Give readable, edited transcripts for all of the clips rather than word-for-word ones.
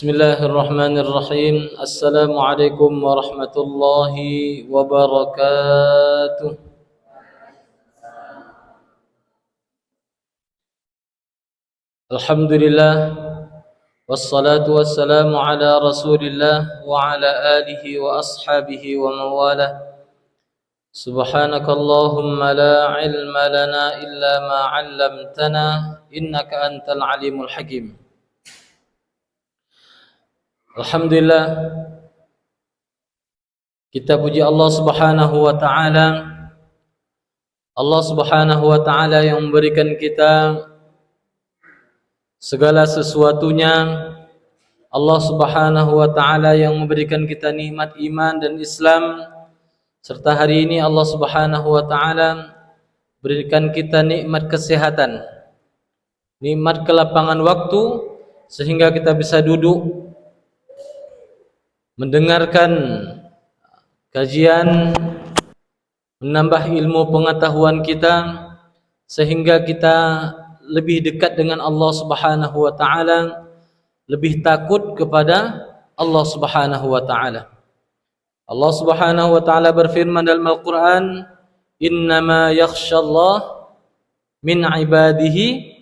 Bismillahirrahmanirrahim. Assalamualaikum warahmatullahi wabarakatuh. Alhamdulillah, wassalatu wassalamu ala rasulillah wa ala alihi wa ashabihi wa mawalah. Subhanakallahumma la ilma lana illa ma 'allamtana innaka antal alimul hakim. Alhamdulillah, kita puji Allah Subhanahu wa taala. Allah Subhanahu wa taala yang memberikan kita segala sesuatunya. Allah Subhanahu wa taala yang memberikan kita nikmat iman dan Islam, serta hari ini Allah Subhanahu wa taala berikan kita nikmat kesehatan, nikmat kelapangan waktu sehingga kita bisa duduk mendengarkan kajian, menambah ilmu pengetahuan kita sehingga kita lebih dekat dengan Allah Subhanahu wa taala, lebih takut kepada Allah Subhanahu wa taala. Allah Subhanahu wa taala berfirman dalam Al-Qur'an, "Innama yakhshallah min ibadihi."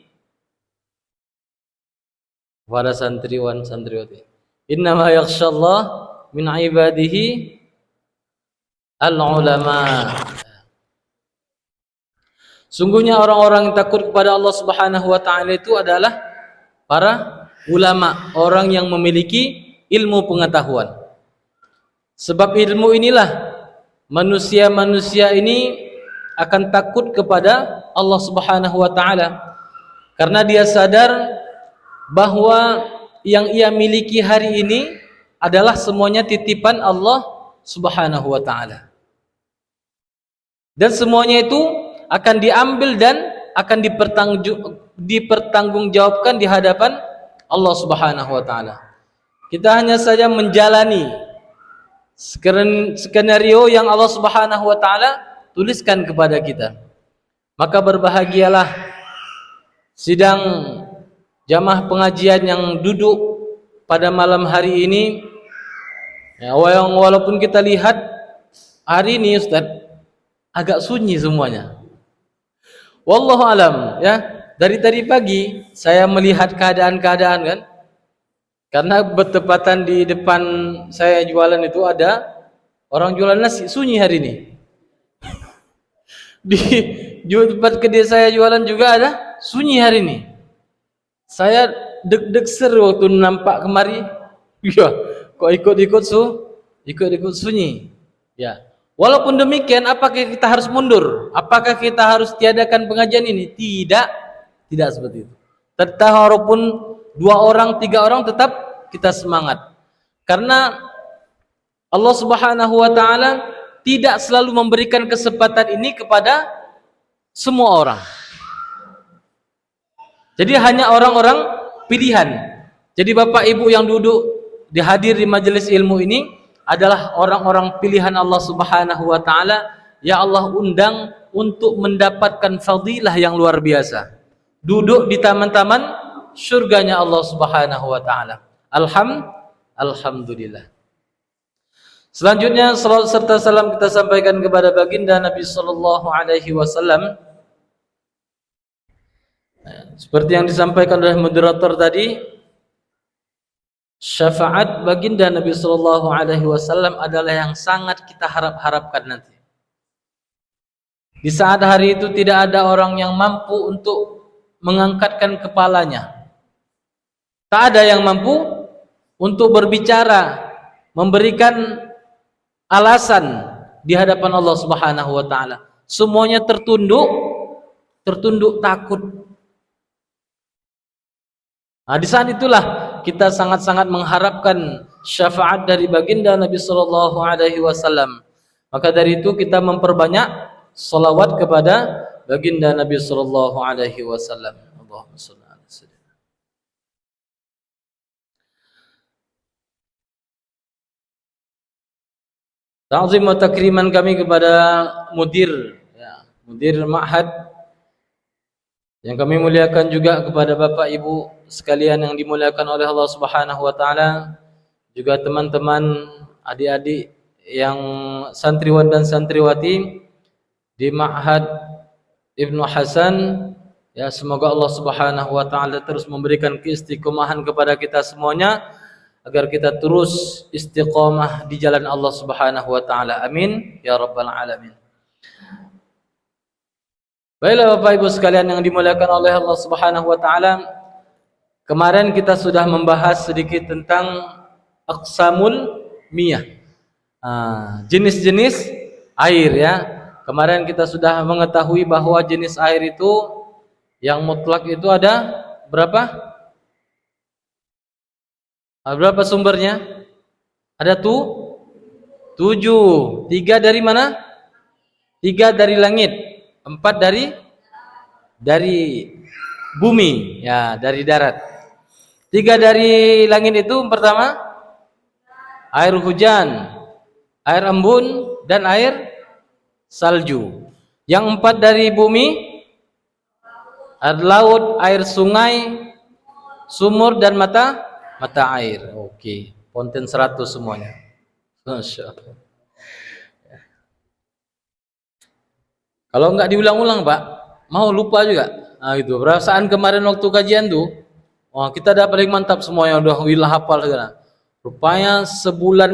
Para santriwan santriwati, "Innama yakhshallah min ibadihi al-ulama." Sungguhnya orang-orang yang takut kepada Allah Subhanahu wa taala itu adalah para ulama, orang yang memiliki ilmu pengetahuan. Sebab ilmu inilah manusia-manusia ini akan takut kepada Allah Subhanahu wa taala, karena dia sadar bahwa yang ia miliki hari ini adalah semuanya titipan Allah Subhanahu wa taala. Dan semuanya itu akan diambil dan akan dipertanggungjawabkan di hadapan Allah Subhanahu wa taala. Kita hanya saja menjalani skenario yang Allah Subhanahu wa taala tuliskan kepada kita. Maka berbahagialah sidang jamaah pengajian yang duduk pada malam hari ini. Ya, walaupun kita lihat hari ini Ustaz agak sunyi semuanya. Wallahu alam, ya. Dari tadi pagi saya melihat keadaan-keadaan kan. Karena bertepatan di depan saya jualan itu ada orang jualan nasi, sunyi hari ini. Di tempat kedai saya jualan juga ada sunyi hari ini. Saya deg-deg seru waktu nampak kemari. Ya, kok ikut-ikut sunyi. Ya. Walaupun demikian, apakah kita harus mundur? Apakah kita harus tiadakan pengajian ini? Tidak seperti itu. Tetap walaupun 2 orang, 3 orang tetap kita semangat. Karena Allah Subhanahu wa taala tidak selalu memberikan kesempatan ini kepada semua orang. Jadi hanya orang-orang pilihan. Jadi Bapak Ibu yang duduk dihadir di majelis ilmu ini adalah orang-orang pilihan Allah Subhanahu wa taala yang Allah undang untuk mendapatkan fadilah yang luar biasa. Duduk di taman-taman surganya Allah Subhanahu wa taala. Alhamdulillah. Selanjutnya salawat serta salam kita sampaikan kepada baginda Nabi sallallahu alaihi wasallam. Seperti yang disampaikan oleh moderator tadi, syafaat baginda Nabi sallallahu alaihi wasallam adalah yang sangat kita harapkan nanti. Di saat hari itu tidak ada orang yang mampu untuk mengangkatkan kepalanya. Tak ada yang mampu untuk berbicara, memberikan alasan di hadapan Allah Subhanahu wa taala. Semuanya tertunduk takut. Nah, di saat itulah kita sangat-sangat mengharapkan syafaat dari baginda Nabi sallallahu alaihi wasallam. Maka dari itu kita memperbanyak salawat kepada baginda Nabi sallallahu alaihi wasallam. Allahumma shalli ala sayyidina. Ta'zim wa takriman kami kepada mudir ma'had Yang kami muliakan juga kepada Bapak Ibu sekalian yang dimuliakan oleh Allah Subhanahu wa taala, juga teman-teman adik-adik yang santriwan dan santriwati di Ma'had Ibnu Hasan, ya semoga Allah Subhanahu wa taala terus memberikan keistiqomahan kepada kita semuanya agar kita terus istiqomah di jalan Allah Subhanahu wa taala. Amin ya rabbal alamin. Baiklah Bapak Ibu sekalian yang dimuliakan oleh Allah Subhanahu wa taala, kemarin kita sudah membahas sedikit tentang aqsamul miyah. Jenis-jenis air ya. Kemarin kita sudah mengetahui bahwa jenis air itu yang mutlak itu ada berapa? Berapa sumbernya? Ada 7. 3 dari mana? 3 dari langit. 4 dari bumi, ya dari darat. 3 dari langit itu pertama air hujan, air embun dan air salju. Yang 4 dari bumi air laut, air sungai, sumur dan mata air. Oke, konten 100 semuanya. Masya Allah. Kalau enggak diulang-ulang Pak, mau lupa juga. Nah itu, perasaan kemarin waktu kajian tuh, wah kita udah paling mantap semuanya, udah wilah hafal segala. Rupanya sebulan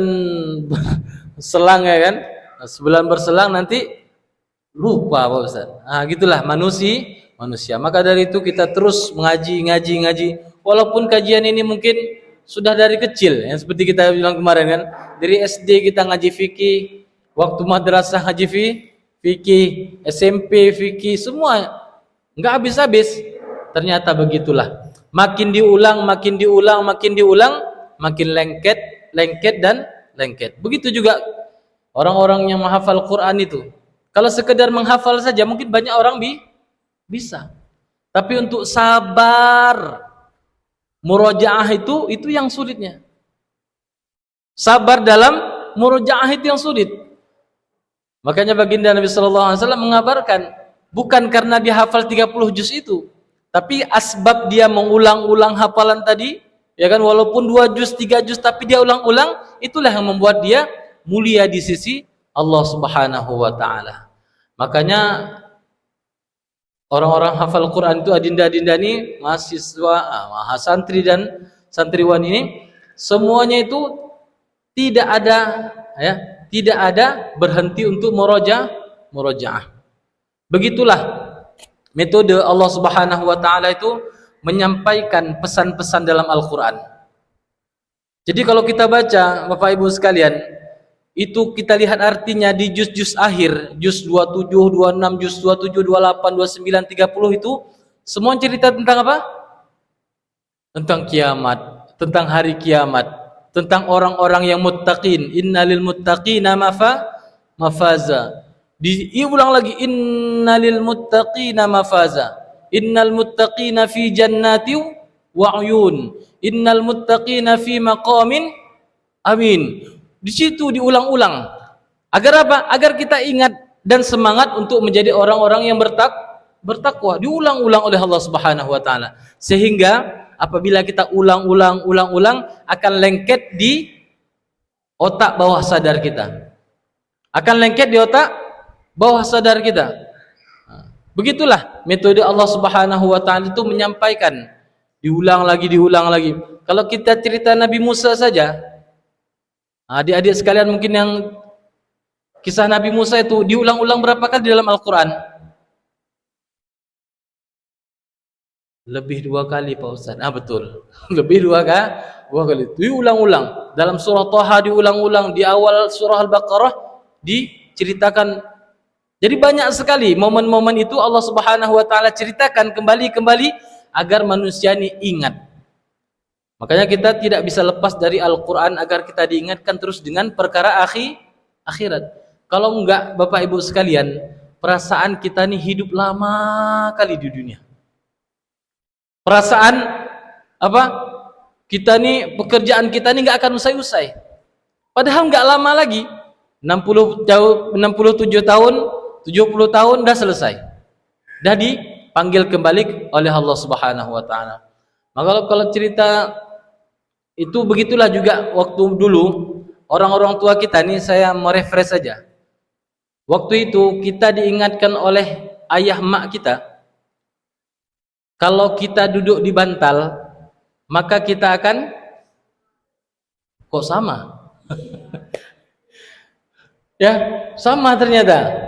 selang ya kan, sebulan berselang nanti lupa Pak Ustaz. Nah gitulah manusia. Maka dari itu kita terus ngaji. Walaupun kajian ini mungkin sudah dari kecil, ya seperti kita bilang kemarin kan, dari SD kita ngaji fikih, waktu madrasah ngaji fikih, SMP fikih, semua nggak habis-habis. Ternyata begitulah. Makin diulang, makin lengket dan lengket. Begitu juga orang-orang yang menghafal Quran itu. Kalau sekedar menghafal saja mungkin banyak orang bisa. Tapi untuk sabar murojaah itu yang sulitnya. Sabar dalam murojaah itu yang sulit. Makanya baginda Nabi sallallahu alaihi wasallam mengabarkan, bukan karena dia hafal 30 juz itu, tapi asbab dia mengulang-ulang hafalan tadi, ya kan, walaupun 2 juz, 3 juz tapi dia ulang-ulang, itulah yang membuat dia mulia di sisi Allah Subhanahu wa taala. Makanya orang-orang hafal Quran itu, adinda-adinda ini, mahasiswa, santri dan santriwan ini, semuanya itu tidak ada berhenti untuk murojaah. Begitulah metode Allah Subhanahu wa taala itu menyampaikan pesan-pesan dalam Al-Qur'an. Jadi kalau kita baca Bapak Ibu sekalian, itu kita lihat artinya di juz-juz akhir, juz 27, 26, juz 27, 28, 29, 30 itu semua cerita tentang apa? Tentang kiamat, tentang hari kiamat, tentang orang-orang yang muttaqin. Innalil muttaqina mafaza. Diulang lagi, innalil muttaqina mafaza. Innal muttaqina fi jannati wa uyun. Innal muttaqina fi maqamin amin. Di situ diulang-ulang. Agar apa? Agar kita ingat dan semangat untuk menjadi orang-orang yang bertakwa. Diulang-ulang oleh Allah Subhanahu wa taala. Sehingga apabila kita ulang-ulang akan lengket di otak bawah sadar kita. Akan lengket di otak bawah sadar kita. Begitulah metode Allah Subhanahu wa taala itu menyampaikan. Diulang lagi. Kalau kita cerita Nabi Musa saja, adik-adik sekalian mungkin yang kisah Nabi Musa itu diulang-ulang berapa kali di dalam Al-Quran? Lebih 2 kali Pak Ustaz. Betul. Lebih 2 kali. Diulang-ulang. Dalam surah Thaha diulang-ulang, di awal surah Al-Baqarah diceritakan. Jadi banyak sekali momen-momen itu Allah Subhanahu wa taala ceritakan kembali agar manusia ini ingat. Makanya kita tidak bisa lepas dari Al-Qur'an agar kita diingatkan terus dengan perkara akhirat. Kalau enggak Bapak Ibu sekalian, perasaan kita ini hidup lama kali di dunia. Perasaan apa? Kita nih, pekerjaan kita nih nggak akan usai-usai. Padahal nggak lama lagi, 67 tahun, 70 tahun udah selesai. Udah dipanggil kembali oleh Allah Subhanahu wa taala. Maka kalau cerita itu begitulah juga waktu dulu orang-orang tua kita nih, saya mau refresh saja. Waktu itu kita diingatkan oleh ayah mak kita, kalau kita duduk di bantal, maka kita akan kok sama? Ya, sama ternyata.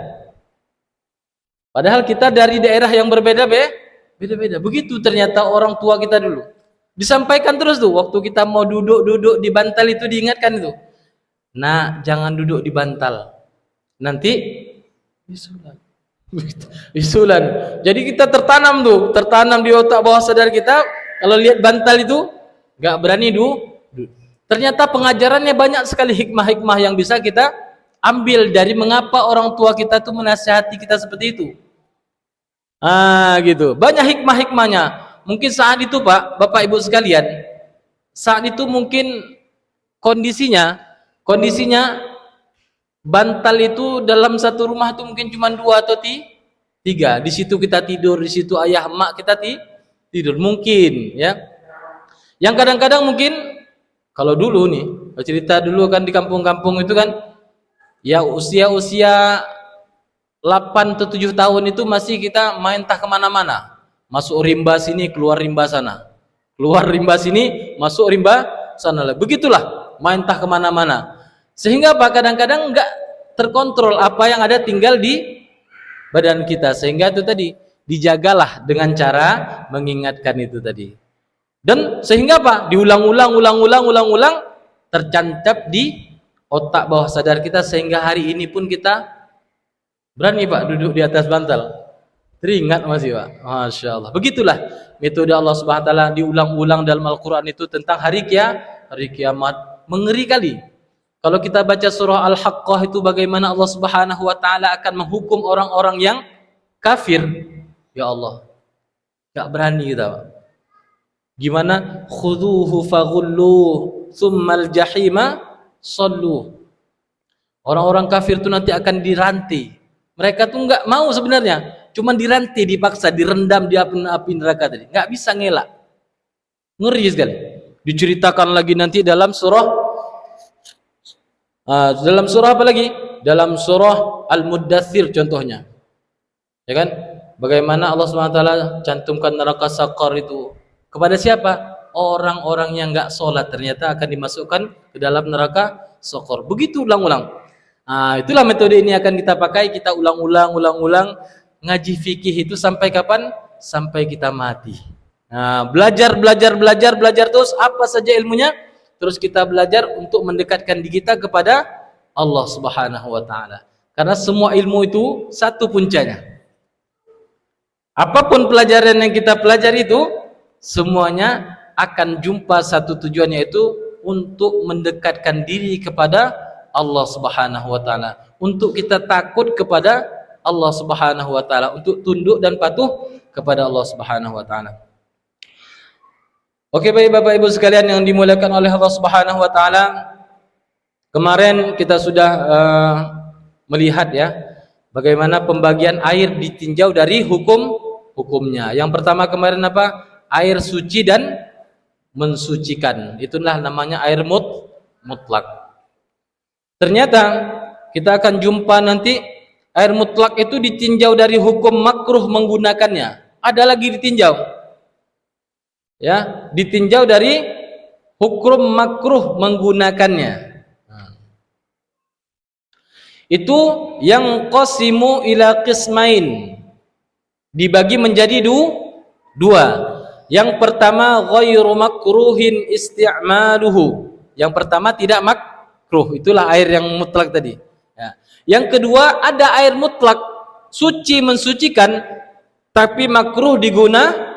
Padahal kita dari daerah yang beda-beda. Begitu ternyata orang tua kita dulu. Disampaikan terus tuh waktu kita mau duduk di bantal itu, diingatkan itu. Nah, jangan duduk di bantal. Nanti bisulan. Bisulan. Jadi kita tertanam di otak bawah sadar kita, kalau lihat bantal itu nggak berani Ternyata pengajarannya banyak sekali, hikmah-hikmah yang bisa kita ambil dari mengapa orang tua kita tuh menasihati kita seperti itu. Gitu. Banyak hikmah-hikmahnya. Mungkin saat itu Pak, Bapak Ibu sekalian, saat itu mungkin kondisinya bantal itu dalam satu rumah itu mungkin cuma 2 atau 3. Di situ kita tidur, di situ ayah emak kita tidur mungkin, ya. Yang kadang-kadang mungkin kalau dulu nih, cerita dulu kan di kampung-kampung itu kan, ya usia 8 atau 7 tahun itu masih kita main tak kemana-mana, masuk rimba sini, keluar rimba sana, keluar rimba sini, masuk rimba sana. Begitulah main tak kemana-mana, sehingga apa, kadang-kadang enggak terkontrol apa yang ada tinggal di badan kita, sehingga itu tadi dijagalah dengan cara mengingatkan itu tadi. Dan sehingga apa, diulang-ulang tercancap di otak bawah sadar kita, sehingga hari ini pun kita berani Pak duduk di atas bantal. Teringat masih Pak. Masya Allah. Begitulah metode Allah Subhanahu wa taala diulang-ulang dalam Al-Quran itu tentang hari kiamat. Mengeri kali. Kalau kita baca surah Al-Haqqah itu, bagaimana Allah Subhanahu wa taala akan menghukum orang-orang yang kafir. Ya Allah, gak berani kita Pak. Gimana? Khudhuhu faghulluh tsummal jahima sallu. Orang-orang kafir itu nanti akan dirantai. Mereka tuh nggak mau sebenarnya, cuman dirantai, dipaksa, direndam di api neraka tadi. Nggak bisa ngelak. Ngeri sekali. Diceritakan lagi nanti dalam surah apa lagi? Dalam surah Al-Muddathir contohnya. Ya kan? Bagaimana Allah SWT cantumkan neraka Saqar itu kepada siapa? Orang-orang yang nggak sholat ternyata akan dimasukkan ke dalam neraka Saqar. Begitu ulang-ulang. Itulah metode ini akan kita pakai, kita ulang-ulang ngaji fikih itu sampai kapan? Sampai kita mati. Belajar terus apa saja ilmunya, terus kita belajar untuk mendekatkan diri kita kepada Allah Subhanahu wa taala. Karena semua ilmu itu satu puncanya. Apapun pelajaran yang kita pelajari itu semuanya akan jumpa satu tujuannya, yaitu untuk mendekatkan diri kepada Allah Subhanahu wa taala, untuk kita takut kepada Allah Subhanahu wa taala, untuk tunduk dan patuh kepada Allah Subhanahu wa taala. Oke, baik Bapak Ibu sekalian yang dimuliakan oleh Allah Subhanahu wa taala. Kemarin kita sudah melihat ya bagaimana pembagian air ditinjau dari hukumnya. Yang pertama kemarin apa? Air suci dan mensucikan. Itulah namanya air mutlak. Ternyata kita akan jumpa nanti air mutlak itu ditinjau dari hukum makruh menggunakannya. Ada lagi ditinjau. Ya, ditinjau dari hukum makruh menggunakannya. Itu yang qasimu ila qismain, dibagi menjadi dua. Yang pertama ghairu makruhin isti'maluhu. Yang pertama tidak makruh, itulah air yang mutlak tadi. Ya. Yang kedua ada air mutlak suci mensucikan tapi makruh digunakan.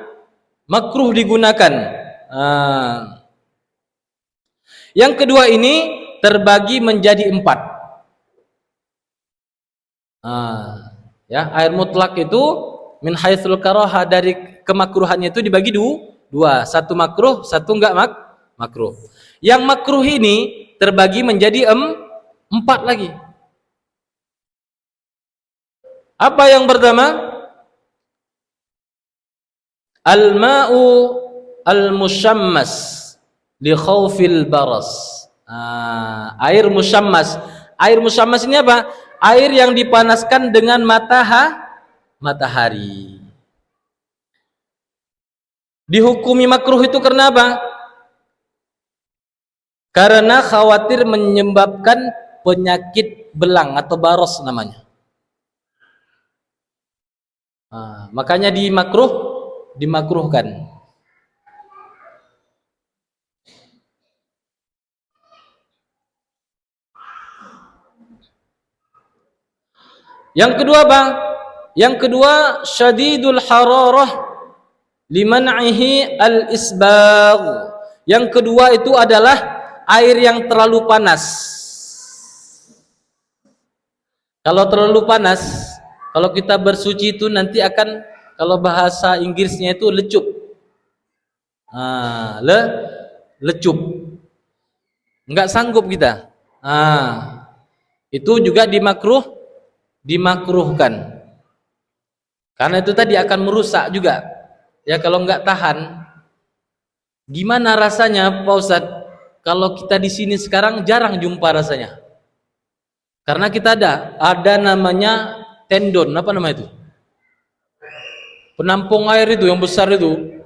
Yang kedua ini terbagi menjadi 4. Ya, air mutlak itu min haitsul karaha, dari kemakruhannya itu dibagi dua, satu makruh, satu enggak makruh. Yang makruh ini terbagi menjadi 4 lagi. Apa yang pertama? Al-ma'u al-musyammas li khaufil baras. Air musyammas. Air musyammas ini apa? Air yang dipanaskan dengan matahari. Dihukumi makruh itu karena apa? Karena khawatir menyebabkan penyakit belang atau baros namanya. Makanya dimakruhkan. Yang kedua Bang, yang kedua syadidul hararah liman'ihi al-isbagh. Yang kedua itu adalah air yang terlalu panas. Kalau terlalu panas, kalau kita bersuci itu nanti akan, kalau bahasa Inggrisnya itu lecup. Lecup. Enggak sanggup kita. Itu juga dimakruhkan. Karena itu tadi akan merusak juga. Ya kalau enggak tahan, gimana rasanya Pak Ustadz? Kalau kita di sini sekarang jarang jumpa rasanya. Karena kita ada namanya tendon, apa nama itu? Penampung air itu yang besar itu.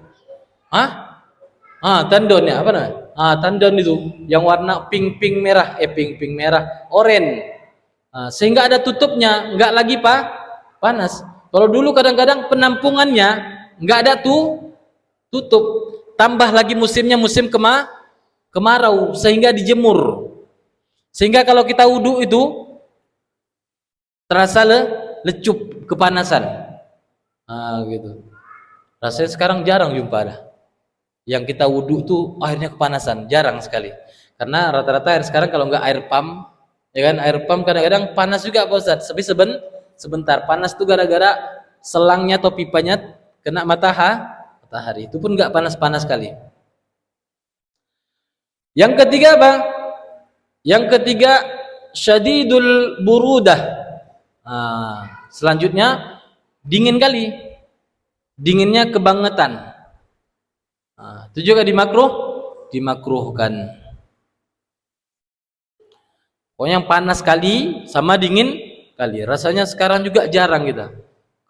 Tendon ya, apa namanya? Tendon itu yang warna pink merah, oranye. Sehingga ada tutupnya, enggak lagi panas. Kalau dulu kadang-kadang penampungannya enggak ada tutup. Tambah lagi musimnya musim kemarau, sehingga dijemur. Sehingga kalau kita wudhu itu terasa lecup kepanasan. Gitu. Rasanya sekarang jarang jumpa ada. Yang kita wudhu tuh airnya kepanasan, jarang sekali. Karena rata-rata air sekarang kalau enggak air pump, ya kan, air pump kadang-kadang panas juga Pak Ustadz. Tapi sebentar panas tuh gara-gara selangnya atau pipanya kena matahari. Itu pun enggak panas-panas sekali. Yang ketiga Bang, yang ketiga syadidul burudah. Selanjutnya dingin kali, dinginnya kebangetan. Itu juga dimakruhkan. Pokoknya yang panas kali sama dingin kali. Rasanya sekarang juga jarang kita.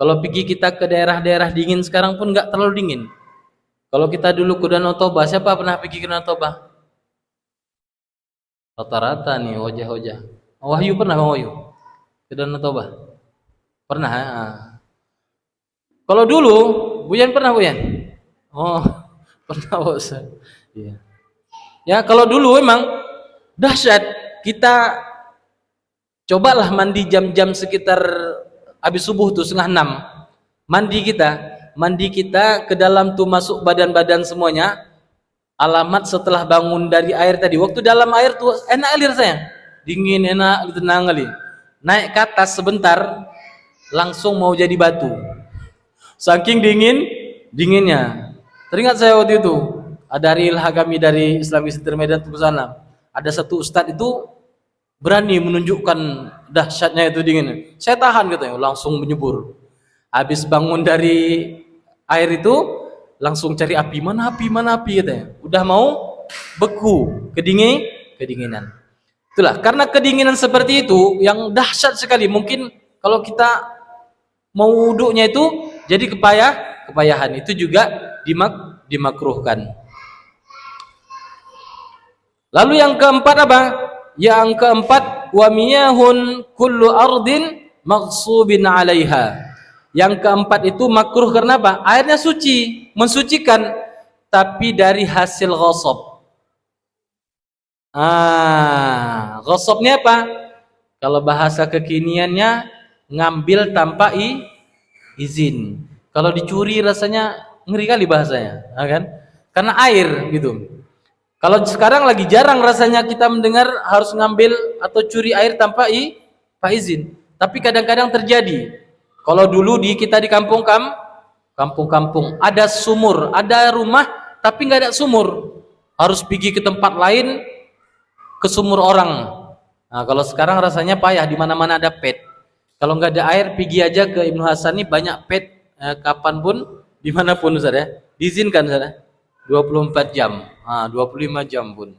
Kalau pergi kita ke daerah-daerah dingin sekarang pun nggak terlalu dingin. Kalau kita dulu ke Danau Toba, siapa pernah pergi ke Danau Toba? Rata-rata nih wajah-wajah. Wahyu pernah Bang Wahyu? Ke Danau Toba? Pernah ya? Kalau dulu, Buyan pernah Buyan? Oh, pernah Bos. Iya. Ya kalau dulu emang dahsyat. Kita cobalah mandi jam-jam sekitar habis subuh tuh 5:30. Mandi kita ke dalam tuh masuk badan-badan semuanya. Alamat setelah bangun dari air tadi. Waktu dalam air tuh enak kali rasanya. Dingin, enak, tenang kali. Naik ke atas sebentar langsung mau jadi batu. Saking dinginnya. Teringat saya waktu itu ada ilha kami dari Islamic Center Medan ke sana. Ada satu ustadz itu berani menunjukkan dahsyatnya itu dingin. Saya tahan katanya, langsung menyebur. Habis bangun dari air itu langsung cari api, mana api katanya. Udah mau beku, kedinginan. Itulah karena kedinginan seperti itu yang dahsyat sekali. Mungkin kalau kita mau wudhunya itu jadi kepayahan, itu juga dimakruhkan. Lalu yang keempat apa? Yang keempat wa miyahun kullu ardin maghsubin 'alaiha. Yang keempat itu makruh karena apa? Airnya suci, mensucikan, tapi dari hasil ghasab. Ghasabnya apa? Kalau bahasa kekiniannya ngambil tanpa izin. Kalau dicuri rasanya ngeri kali bahasanya, kan? Karena air gitu. Kalau sekarang lagi jarang rasanya kita mendengar harus ngambil atau curi air tanpa izin. Tapi kadang-kadang terjadi. Kalau dulu kita di kampung-kampung ada sumur, ada rumah tapi nggak ada sumur. Harus pergi ke tempat lain, ke sumur orang. Nah, kalau sekarang rasanya payah, di mana-mana ada pet. Kalau nggak ada air, pergi aja ke Ibnu Hasan, nih banyak pet, kapanpun Dimanapun Ustaz ya, diizinkan Ustaz ya. 24 jam, 25 jam pun.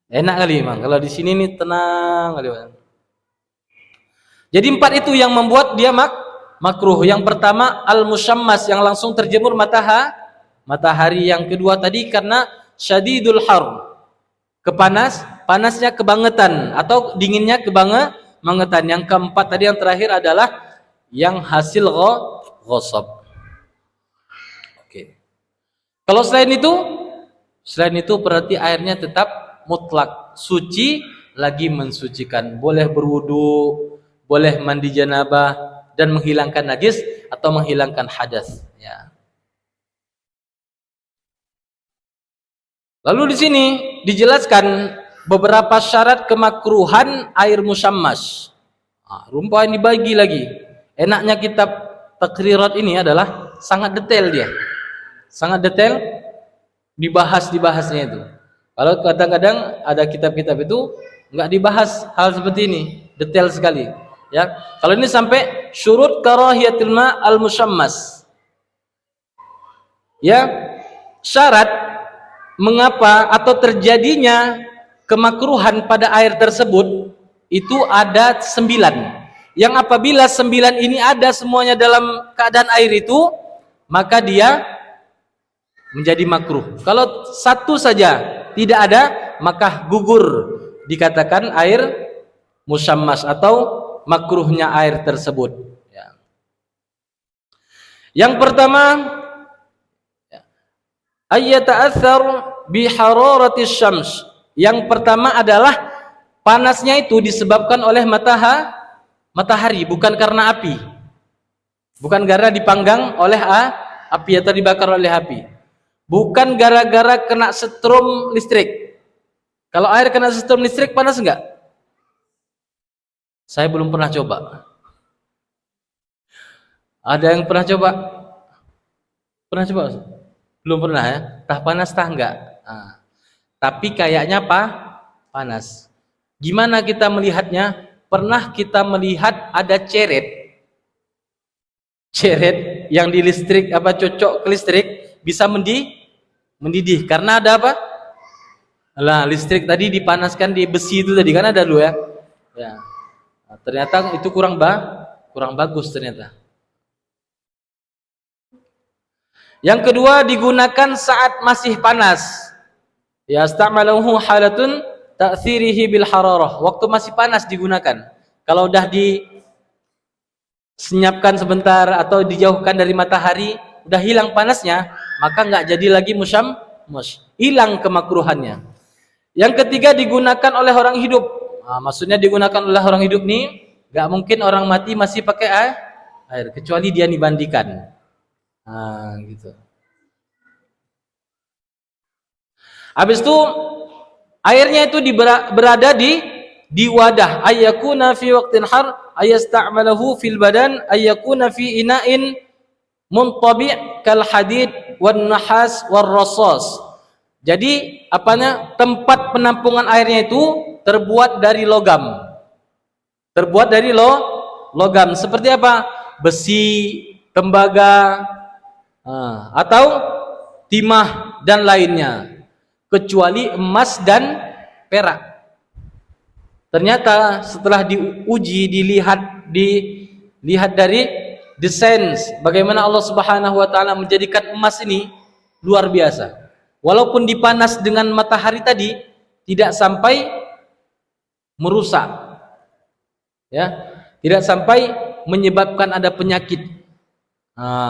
Enak kali memang. Kalau di sini nih tenang kali. Jadi 4 itu yang membuat dia makruh. Yang pertama al-musyammas, yang langsung terjemur matahari. Yang kedua tadi karena syadidul har, panasnya kebangetan atau dinginnya kebangetan. Yang keempat tadi, yang terakhir adalah yang hasil ghosab. Oke. Kalau selain itu berarti airnya tetap mutlak suci, lagi mensucikan. Boleh berwudu, boleh mandi janabah dan menghilangkan najis atau menghilangkan hadas. Ya. Lalu di sini dijelaskan beberapa syarat kemakruhan air musyammas. Rumpah ini dibagi lagi. Enaknya kitab takrirat ini adalah sangat detail dia. Sangat detail dibahasnya itu. Kalau kadang-kadang ada kitab-kitab itu enggak dibahas hal seperti ini, detail sekali. Ya, kalau ini sampai syurut karahiyatul ma al musyammas. Ya, syarat mengapa atau terjadinya kemakruhan pada air tersebut itu ada 9. Yang apabila 9 ini ada semuanya dalam keadaan air itu, maka dia menjadi makruh. Kalau satu saja tidak ada, maka gugur, dikatakan air musyammas atau makruhnya air tersebut. Ya. Yang pertama, ayyata'athar bihararatis syams. Yang pertama adalah panasnya itu disebabkan oleh matahari, bukan karena api. Bukan karena dipanggang oleh api atau dibakar oleh api. Bukan gara-gara kena setrum listrik. Kalau air kena setrum listrik panas enggak? Saya belum pernah coba. Ada yang pernah coba? Pernah coba? Belum pernah ya? Tah panas tah enggak? Tapi kayaknya panas. Gimana kita melihatnya? Pernah kita melihat ada ceret yang di listrik cocok ke listrik bisa mendidih karena ada apa? Lah, listrik tadi dipanaskan di besi itu tadi kan ada dulu ya. Ya. Nah, ternyata itu kurang bagus ternyata. Yang kedua, digunakan saat masih panas. Ya, istamalahu halatun ta'thirihi bil hararah. Waktu masih panas digunakan. Kalau udah disenyapkan sebentar atau dijauhkan dari matahari, udah hilang panasnya, maka nggak jadi lagi musyammas. Hilang kemakruhannya. Yang ketiga, digunakan oleh orang hidup. Maksudnya digunakan oleh orang hidup nih, nggak mungkin orang mati masih pakai air, kecuali dia dimandikan. Gitu. Habis itu airnya itu berada di wadah. Ayyakuna fi waqtin har ayasta'malahu fil badan ayyakuna fi ina'in muntabi' kal hadid wan nahas war rasas. Jadi tempat penampungan airnya itu terbuat dari logam. Terbuat dari logam. Seperti apa? Besi, tembaga, atau timah dan lainnya. Kecuali emas dan perak. Ternyata setelah diuji, dilihat dari desain bagaimana Allah Subhanahu wa taala menjadikan emas ini luar biasa. Walaupun dipanas dengan matahari tadi tidak sampai merusak. Ya, tidak sampai menyebabkan ada penyakit.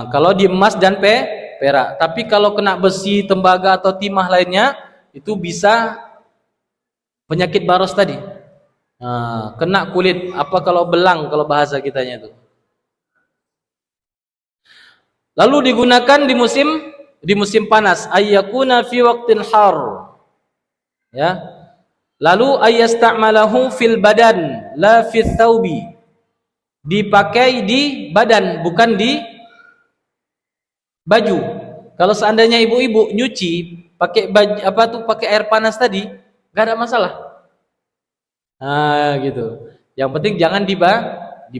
Kalau di emas dan perak, tapi kalau kena besi, tembaga atau timah lainnya itu bisa penyakit baros tadi. Kena kulit, kalau belang kalau bahasa kitanya itu. Lalu digunakan di musim panas, ayyakuna fi waqtin har. Ya. Lalu ayasta'malahu fil badan la fi thawbi. Dipakai di badan, bukan di baju. Kalau seandainya ibu-ibu nyuci pakai baju pakai air panas tadi, enggak ada masalah. Gitu. Yang penting jangan di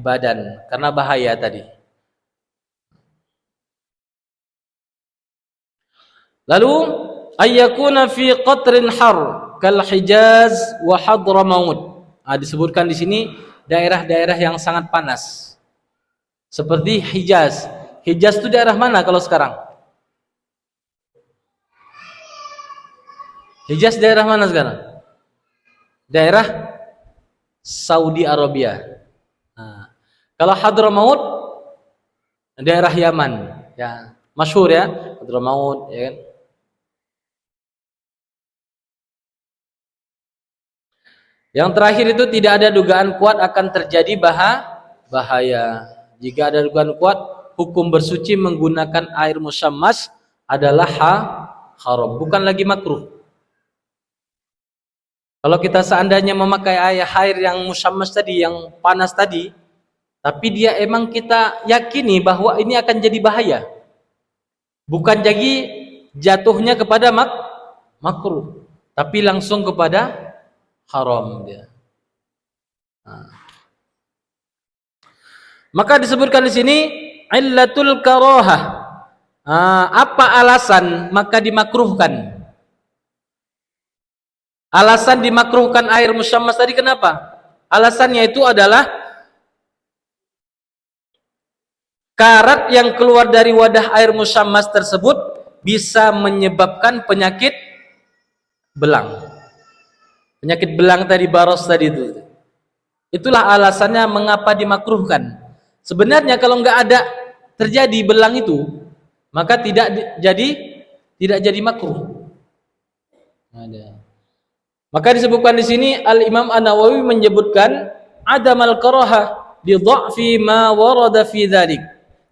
badan karena bahaya tadi. Lalu ayyakuna fi qatrin har kal Hijaz wa Hadramaut. Disebutkan di sini daerah-daerah yang sangat panas. Seperti Hijaz. Hijaz itu daerah mana kalau sekarang? Hijaz daerah mana sekarang? Daerah Saudi Arabia. Nah, kalau Hadramaut daerah Yaman, ya masyhur ya Hadramaut, ya kan? Yang terakhir itu tidak ada dugaan kuat akan terjadi bahaya. Jika ada dugaan kuat, hukum bersuci menggunakan air musyammas adalah haram, bukan lagi makruh. Kalau kita seandainya memakai air yang musyammas tadi, yang panas tadi, tapi dia emang kita yakini bahwa ini akan jadi bahaya, bukan jadi jatuhnya kepada makruh, tapi langsung kepada haram dia. Maka disebutkan di sini illatul karahah. Apa alasan maka dimakruhkan? Alasan dimakruhkan air musyammas tadi kenapa? Alasannya itu adalah karat yang keluar dari wadah air musyammas tersebut bisa menyebabkan penyakit belang. Penyakit belang tadi, baros tadi itu. Itulah alasannya mengapa dimakruhkan. Sebenarnya kalau nggak ada terjadi belang itu, maka tidak jadi makruh. Ada. Maka disebutkan di sini Al-Imam An-Nawawi menyebutkan adamal karahah bi dha'fi ma warada fi dzalik.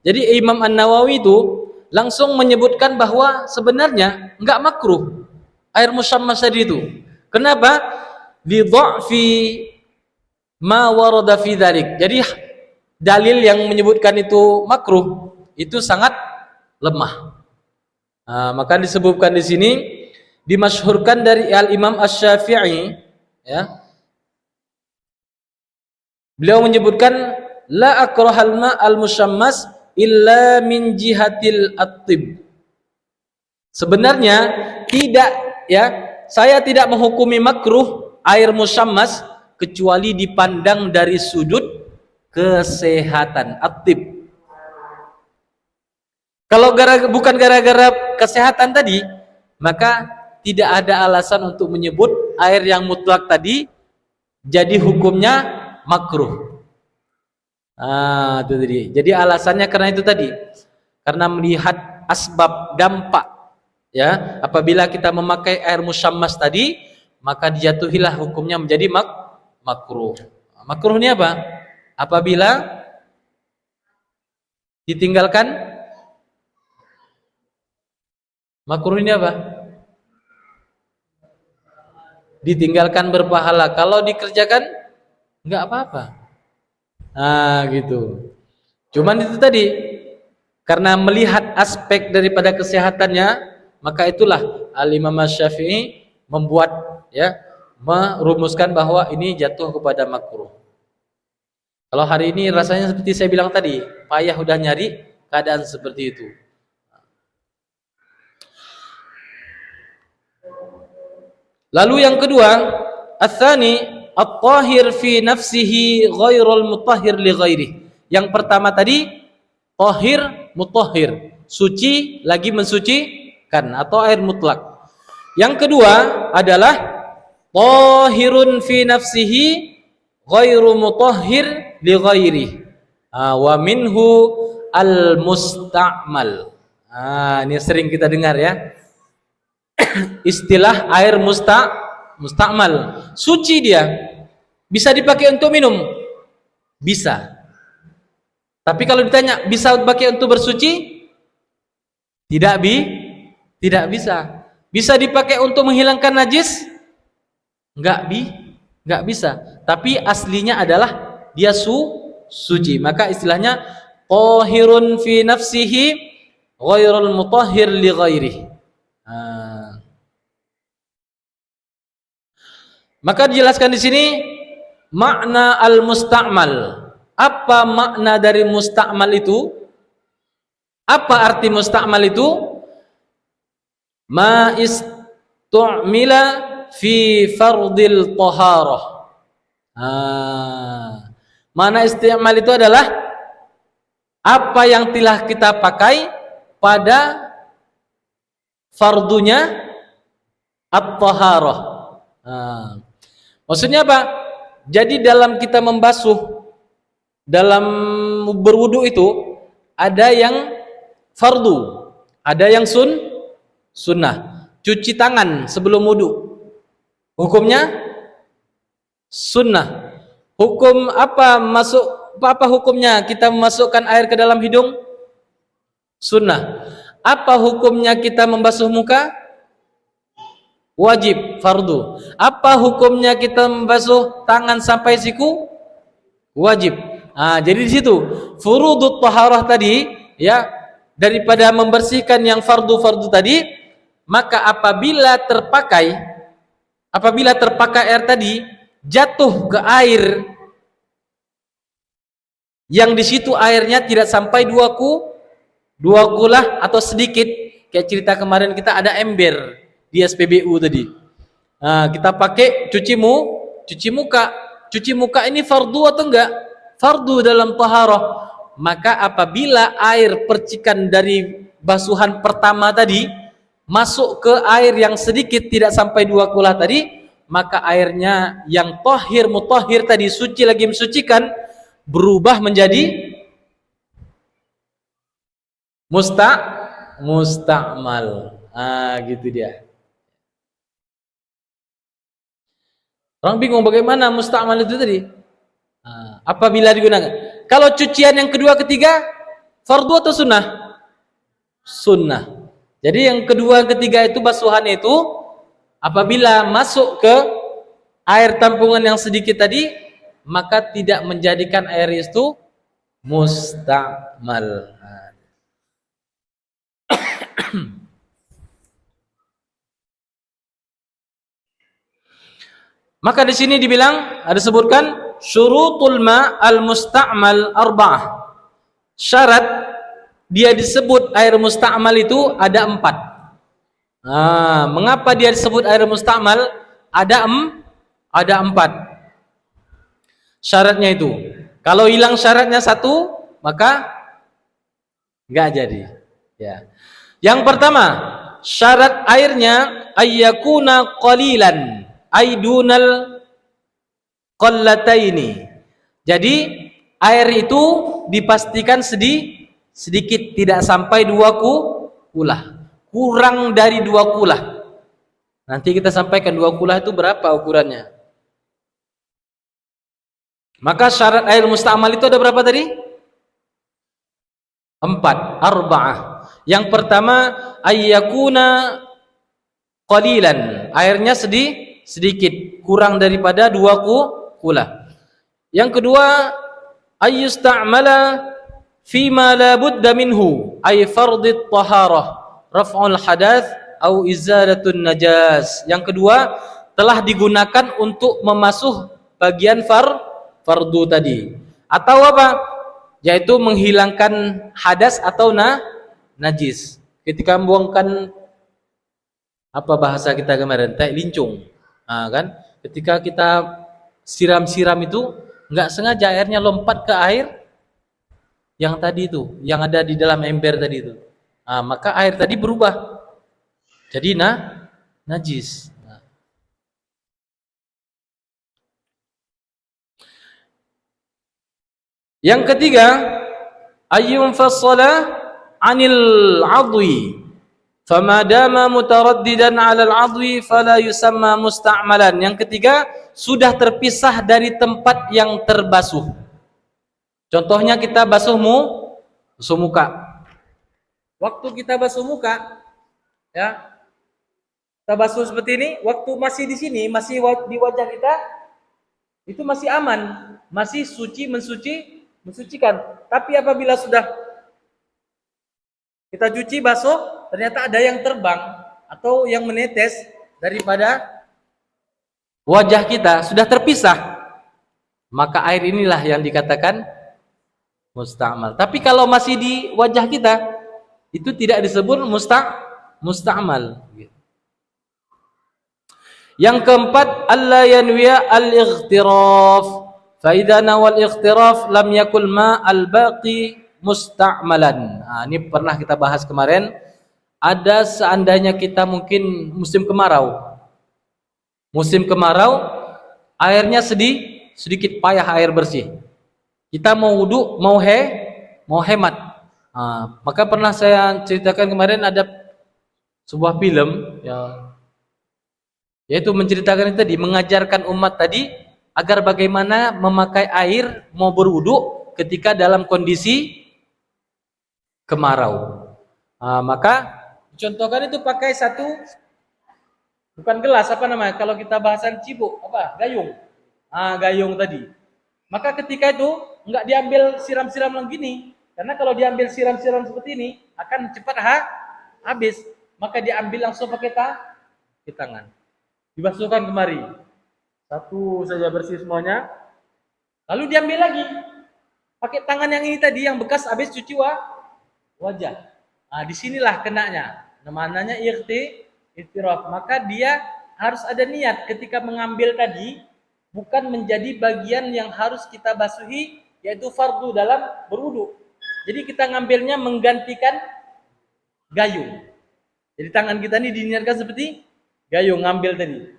Jadi Imam An-Nawawi itu langsung menyebutkan bahwa sebenarnya enggak makruh air musyammas tadi itu. Kenapa? Bi dha'fi ma warada fi dzalik. Jadi dalil yang menyebutkan itu makruh itu sangat lemah. Maka disebutkan di sini, dimasyhurkan dari Al-Imam Asy-Syafi'i, ya. Beliau menyebutkan la akrahal ma al-musyammas illa min jihatil at-tib. Sebenarnya tidak, ya, saya tidak menghukumi makruh air musyammas kecuali dipandang dari sudut kesehatan, at-tib. Kalau bukan gara-gara kesehatan tadi, maka tidak ada alasan untuk menyebut air yang mutlak tadi jadi hukumnya makruh. Itu tadi. Jadi alasannya karena itu tadi. Karena melihat asbab dampak, ya, apabila kita memakai air musyammas tadi, maka dijatuhilah hukumnya menjadi makruh. Makruh ini apa? Apabila ditinggalkan. Makruh ini apa? Ditinggalkan berpahala, kalau dikerjakan enggak apa-apa. Gitu. Cuman itu tadi, karena melihat aspek daripada kesehatannya, maka itulah Al-Imam Asy-Syafi'i membuat, ya, merumuskan bahwa ini jatuh kepada makruh. Kalau hari ini rasanya seperti saya bilang tadi, payah udah nyari keadaan seperti itu. Lalu yang kedua, ats-tsani at-tahir fi nafsihi ghairul mutahhir li ghairihi. Yang pertama tadi tahir mutahhir, suci lagi mensucikan atau air mutlak. Yang kedua adalah tahirun fi nafsihi ghairu mutahhir li ghairihi. Wa minhu al-musta'mal. Ini sering kita dengar, ya. Istilah air musta'mal, suci dia, bisa dipakai untuk minum, bisa. Tapi kalau ditanya bisa dipakai untuk bersuci, tidak bisa. Bisa dipakai untuk menghilangkan najis, enggak bisa. Tapi aslinya adalah dia suci. Maka istilahnya tahirun fi nafsihi ghairul mutahhir li ghairihi. Maka dijelaskan di sini makna al-musta'mal. Apa makna dari musta'mal itu? Apa arti musta'mal itu? ma istu'mila fi fardil taharah. Mana isti'mal itu adalah apa yang telah kita pakai pada fardunya at-taharah. Maksudnya apa? Jadi dalam kita membasuh, dalam berwudu itu ada yang fardu, ada yang sunnah. Cuci tangan sebelum wudu, hukumnya sunnah. Hukum apa apa hukumnya kita memasukkan air ke dalam hidung? Sunnah. Apa hukumnya kita membasuh muka? Wajib, fardu. Apa hukumnya kita membasuh tangan sampai siku? Wajib. Jadi di situ furudut taharah tadi, ya, daripada membersihkan yang fardu-fardu tadi, maka apabila terpakai air tadi jatuh ke air yang di situ airnya tidak sampai dua kulah atau sedikit, kayak cerita kemarin kita ada ember di SPBU tadi. Kita pakai cuci muka. Cuci muka ini fardu atau enggak? Fardu dalam taharah. Maka apabila air percikan dari basuhan pertama tadi masuk ke air yang sedikit tidak sampai dua kulah tadi, maka airnya yang tahir mutahhir tadi, suci lagi mensucikan, berubah menjadi musta'mal. Gitu dia. Orang bingung bagaimana musta'mal itu tadi. Apabila digunakan. Kalau cucian yang kedua ketiga fardu atau sunnah? Sunnah. Jadi yang kedua ketiga itu basuhan itu apabila masuk ke air tampungan yang sedikit tadi, maka tidak menjadikan air itu musta'mal. Maka di sini dibilang, ada sebutkan syurutul ma al-musta'mal arba'ah. Syarat dia disebut air musta'mal itu ada 4. Mengapa dia disebut air musta'mal? Ada 4 syaratnya itu. Kalau hilang syaratnya 1, maka enggak jadi. Ya. Yang pertama, syarat airnya ayyakuna qalilan aidunal qallataini. Jadi air itu dipastikan sedikit, tidak sampai 2 kulah, kurang dari 2 kulah. Nanti kita sampaikan 2 kulah itu berapa ukurannya. Maka syarat air musta'mal itu ada berapa tadi? 4, arba'ah. Yang pertama ayyakuna qalilan, airnya sedikit, kurang daripada 2 kulah. Yang kedua ayyusta'mala fima la budda minhu ay fardit taharah raf'ul hadath au izalatun najas. Yang kedua telah digunakan untuk memasuh bagian fardu tadi, atau apa? Yaitu menghilangkan hadas atau najis. Ketika membuangkan, apa bahasa kita kemarin, tai lincung. Kan? Ketika kita siram-siram itu enggak sengaja airnya lompat ke air yang tadi itu, yang ada di dalam ember tadi itu. Maka air tadi berubah jadi najis. Yang ketiga ayyun fassala 'anil 'adwi fama dama mutaraddidan 'alal 'adwi fala yusamma musta'malan. Yang ketiga, sudah terpisah dari tempat yang terbasuh. Contohnya kita basuh muka. Waktu kita basuh muka, ya, kita basuh seperti ini, waktu masih di sini, masih di wajah kita, itu masih aman, masih suci, mensucikan. Tapi apabila sudah kita cuci, basuh, ternyata ada yang terbang atau yang menetes daripada wajah kita, sudah terpisah, maka air inilah yang dikatakan musta'mal. Tapi kalau masih di wajah kita, itu tidak disebut musta'mal. Yang keempat, alla yanwiya al-ightiraf. Fa idza nawal ightiraf lam yakul ma al-baqi musta'malan. Nah, ini pernah kita bahas kemarin. Ada seandainya kita mungkin musim kemarau. Musim kemarau, airnya sedikit payah air bersih. Kita mau wudu, mau hemat. Nah, maka pernah saya ceritakan kemarin ada sebuah film ya, yaitu menceritakan itu tadi, mengajarkan umat tadi agar bagaimana memakai air mau berwudu ketika dalam kondisi kemarau. Nah, maka contohkan itu pakai satu, bukan gelas, apa namanya kalau kita bahasan cibuk, apa, gayung. Gayung tadi. Maka ketika itu enggak diambil siram-siram gini, karena kalau diambil siram-siram seperti ini akan cepat habis. Maka diambil langsung pakai tangan. Dibasuhkan kemari. Satu saja bersih semuanya. Lalu diambil lagi. Pakai tangan yang ini tadi yang bekas habis cuci wajah. Disinilah kenanya. Namanya ightiraf. Maka dia harus ada niat ketika mengambil tadi, bukan menjadi bagian yang harus kita basuhi, yaitu fardu dalam berwudu. Jadi kita ngambilnya menggantikan gayung. Jadi tangan kita ini diniatkan seperti gayung ngambil tadi.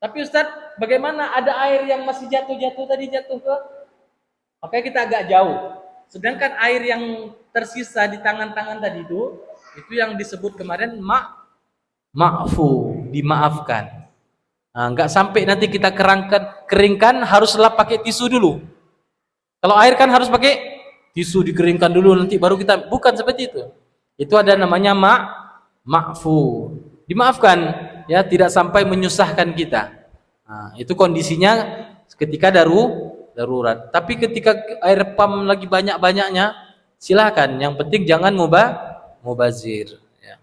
Tapi Ustaz, bagaimana ada air yang masih jatuh ke? Makanya kita agak jauh. Sedangkan air yang tersisa di tangan-tangan tadi itu yang disebut kemarin ma'fu, dimaafkan. Enggak sampai nanti kita keringkan haruslah pakai tisu dulu. Kalau air kan harus pakai tisu, dikeringkan dulu nanti baru kita, bukan seperti itu. Itu ada namanya ma'fu. Dimaafkan ya, tidak sampai menyusahkan kita. Itu kondisinya ketika darurat. Tapi ketika air pam lagi banyak-banyaknya, silakan. Yang penting jangan mubazir ya.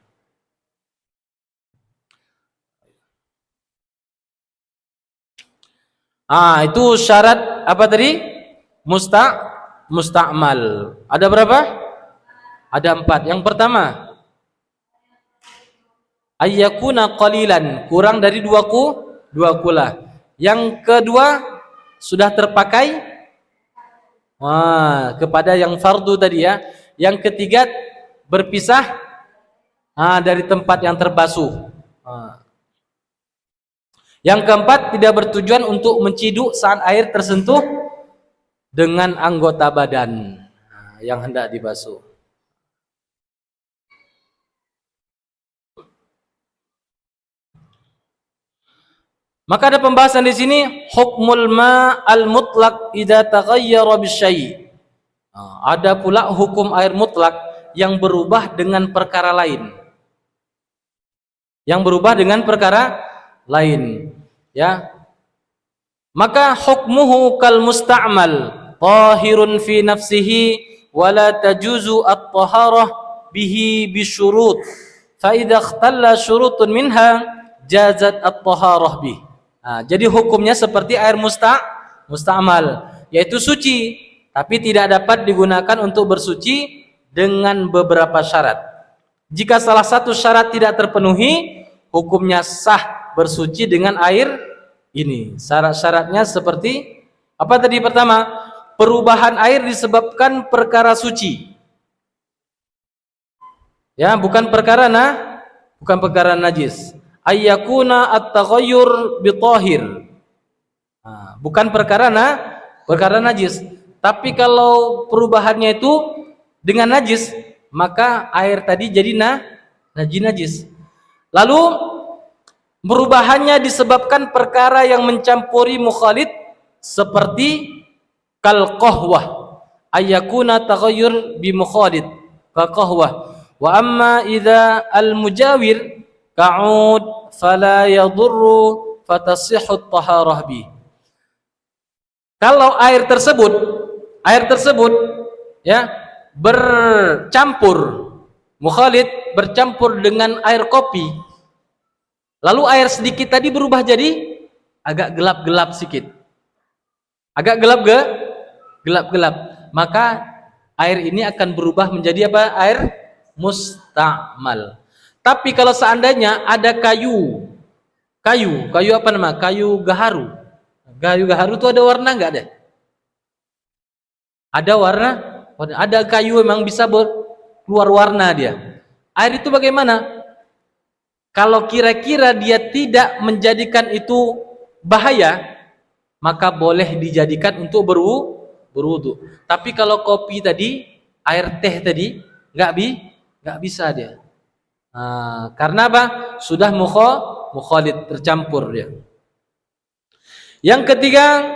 Itu syarat apa tadi? Musta'mal. Ada berapa? Ada 4. Yang pertama, ayyakuna qalilan, kurang dari 2 kula. Yang kedua, sudah terpakai kepada yang fardu tadi ya. Yang ketiga, berpisah dari tempat yang terbasuh. Yang keempat, tidak bertujuan untuk menciduk saat air tersentuh dengan anggota badan yang hendak dibasuh. Maka ada pembahasan di sini, hukmul ma al-mutlaq idza taghayyara bisyai'. Ada pula hukum air mutlak yang berubah dengan perkara lain. Yang berubah dengan perkara lain, ya. Maka hukmuhu kal musta'mal, tahirun fi nafsihi wa la tajuzu at-taharah bihi bisyurut. Fa idza ikhtalla syurutun minha jazat at-taharah bih. Jadi hukumnya seperti air musta'mal, yaitu suci, tapi tidak dapat digunakan untuk bersuci dengan beberapa syarat. Jika salah satu syarat tidak terpenuhi, hukumnya sah bersuci dengan air ini. Syarat-syaratnya seperti apa tadi? Pertama, perubahan air disebabkan perkara suci. Ya, bukan perkara najis. Ayyakuna at-taghayyur bitahir. Bukan perkara najis. Tapi kalau perubahannya itu dengan najis, maka air tadi jadi najis. Lalu perubahannya disebabkan perkara yang mencampuri mukhalid seperti kal qahwah. Ayyakuna taghayyur bi mukhalid ka qahwah. Wa amma idza al-mujawir ka'ud fala yadurru fatasihhu at-taharah bi. Kalau air tersebut ya bercampur mukhalid, bercampur dengan air kopi, lalu air sedikit tadi berubah jadi agak gelap-gelap sedikit, agak gelap-gelap, maka air ini akan berubah menjadi apa? Air musta'mal. Tapi kalau seandainya ada kayu apa nama? Kayu gaharu. Kayu gaharu itu ada warna enggak ada? Ada warna, ada kayu memang bisa keluar warna dia. Air itu bagaimana? Kalau kira-kira dia tidak menjadikan itu bahaya, maka boleh dijadikan untuk berwudu. Tapi kalau kopi tadi, air teh tadi, nggak bisa dia. Karena apa? Sudah mukhalid, tercampur dia. Yang ketiga,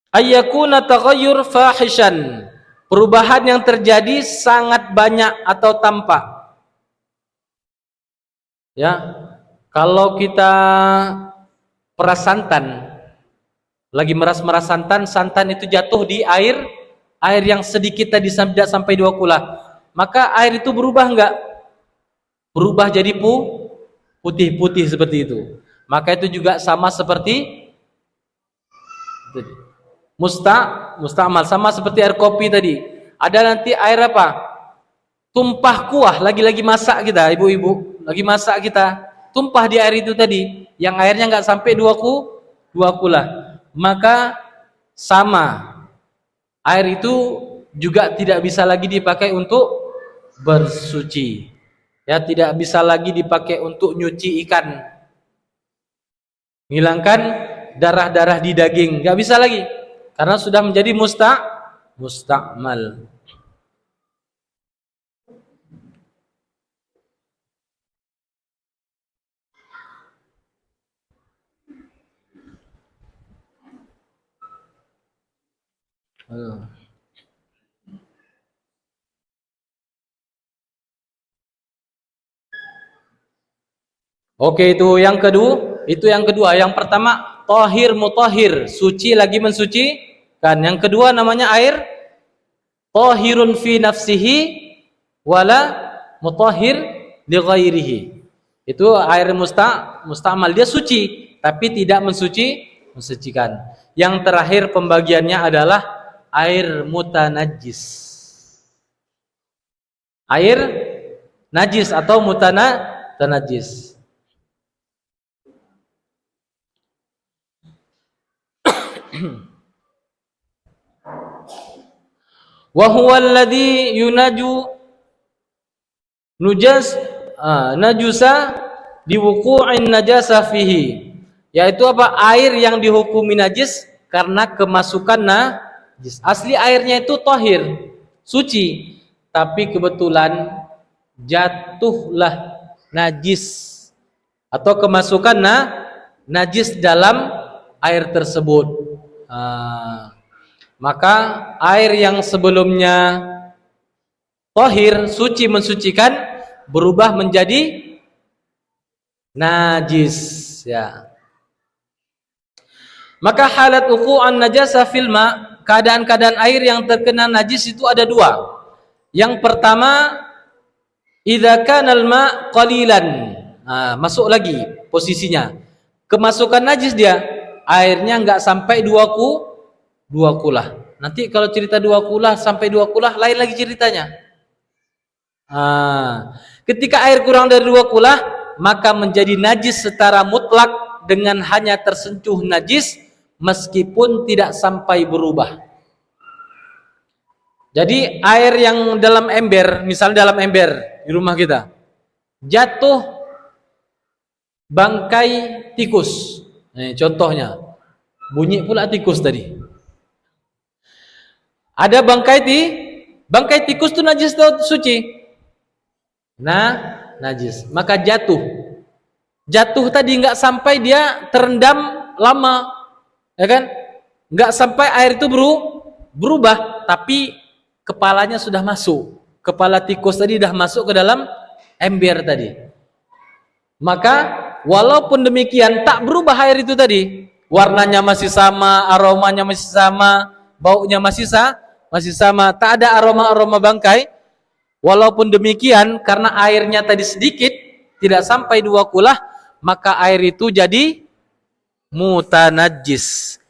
ayyakuna taghayyur fahishan. Perubahan yang terjadi sangat banyak atau tampak. Ya, kalau kita peras santan, lagi meras santan itu jatuh di air yang sedikit tadi tidak sampai 2 kula, maka air itu berubah enggak? Berubah jadi putih-putih seperti itu. Maka itu juga sama seperti musta'mal, sama seperti air kopi tadi. Ada nanti air apa? Tumpah kuah, lagi masak kita, ibu-ibu, lagi masak kita, tumpah di air itu tadi, yang airnya nggak sampai 2 kula, maka sama, air itu juga tidak bisa lagi dipakai untuk bersuci, ya, tidak bisa lagi dipakai untuk nyuci ikan, menghilangkan darah-darah di daging, nggak bisa lagi, karena sudah menjadi musta'mal. Oke, itu yang kedua. Yang pertama tahir mutahhir, suci lagi mensucikan. Yang kedua namanya air tahirun fi nafsihi wala mutahhir li ghairihi. Itu air musta'mal, dia suci tapi tidak mensucikan. Yang terakhir pembagiannya adalah air mutanajjis. Air najis atau mutanajjis. Wa huwa alladhi najusa diwuqu'in najasa fihi, yaitu apa? Air yang dihukumi najis karena kemasukan najis. Asli airnya itu tahir, suci, tapi kebetulan jatuhlah najis atau kemasukan najis dalam air tersebut. Maka air yang sebelumnya tahir, suci mensucikan, berubah menjadi najis, ya. Maka halat uqu'an najasa fil ma, keadaan-keadaan air yang terkena najis itu ada 2. Yang pertama, idza kana al-ma qalilan. Masuk lagi posisinya. Kemasukan najis dia, airnya enggak sampai 2 kulah. Nanti kalau cerita 2 kulah sampai 2 kulah lain lagi ceritanya. Ketika air kurang dari 2 kulah, maka menjadi najis secara mutlak dengan hanya tersentuh najis meskipun tidak sampai berubah. Jadi air yang dalam ember, misalnya dalam ember di rumah kita, jatuh bangkai tikus. Contohnya, bunyi pula tikus tadi. Ada bangkai tikus itu najis atau suci? Najis. Maka jatuh tadi nggak sampai dia terendam lama, ya kan? Nggak sampai air itu berubah, tapi kepalanya sudah masuk. Kepala tikus tadi sudah masuk ke dalam ember tadi. Maka walaupun demikian tak berubah air itu tadi, warnanya masih sama, aromanya masih sama, baunya masih sama, tak ada aroma bangkai. Walaupun demikian, karena airnya tadi sedikit, tidak sampai 2 kulah, maka air itu jadi mutanajjis.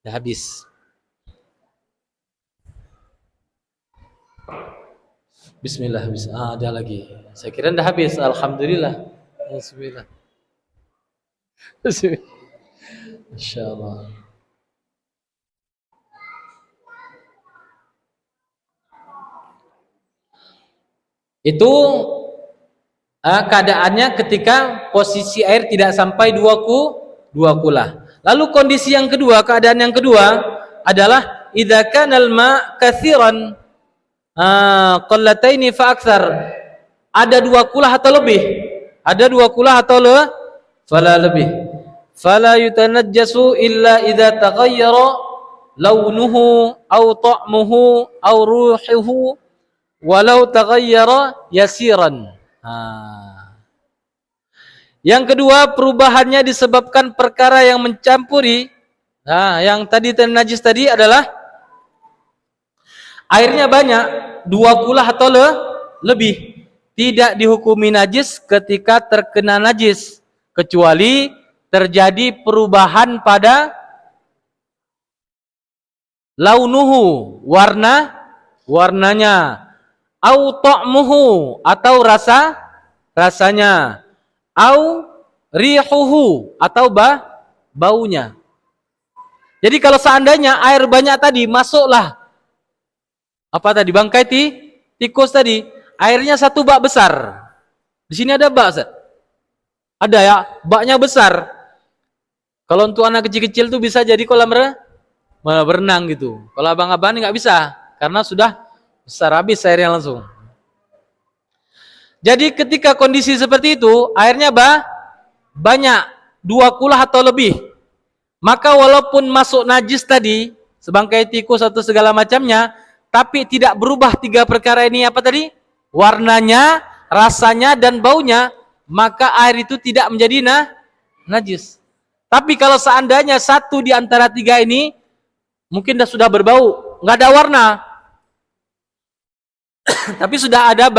Dah habis. Bismillah, ada lagi. Saya kira dah habis. Alhamdulillah. Bismillah. Bismillah. Insyaallah. Itu keadaannya ketika posisi air tidak sampai dua kula. Lalu kondisi yang kedua, keadaan yang kedua adalah idza kana al-ma' katsiran qallataini fa aktsar. Ada 2 kulah atau lebih. Ada 2 kulah atau fala lebih. Fala yutanajjasu illa idza taghayyara launuhu aw ta'muhu aw ruhuhu walau taghayyara yasiran. Yang kedua, perubahannya disebabkan perkara yang mencampuri. Yang tadi najis tadi adalah airnya banyak, 2 kulah atau lebih. Tidak dihukumi najis ketika terkena najis, kecuali terjadi perubahan pada launuhu, warnanya, au ta'muhu, atau rasanya, au rihuhu, atau baunya. Jadi kalau seandainya air banyak tadi, masuklah apa tadi, bangkai tikus tadi, airnya 1 bak besar. Di sini ada bak, Ustaz? Ada ya, baknya besar. Kalau untuk anak kecil-kecil tuh bisa jadi kolam berenang gitu. Kalau abang-abang ini nggak bisa, karena sudah besar, habis airnya langsung. Jadi ketika kondisi seperti itu, airnya banyak, 2 kulah atau lebih, maka walaupun masuk najis tadi, sebangkai tikus atau segala macamnya, tapi tidak berubah 3 perkara ini, apa tadi? Warnanya, rasanya, dan baunya, maka air itu tidak menjadi najis. Tapi kalau seandainya 1 di antara 3 ini mungkin sudah berbau, nggak ada warna, tapi sudah ada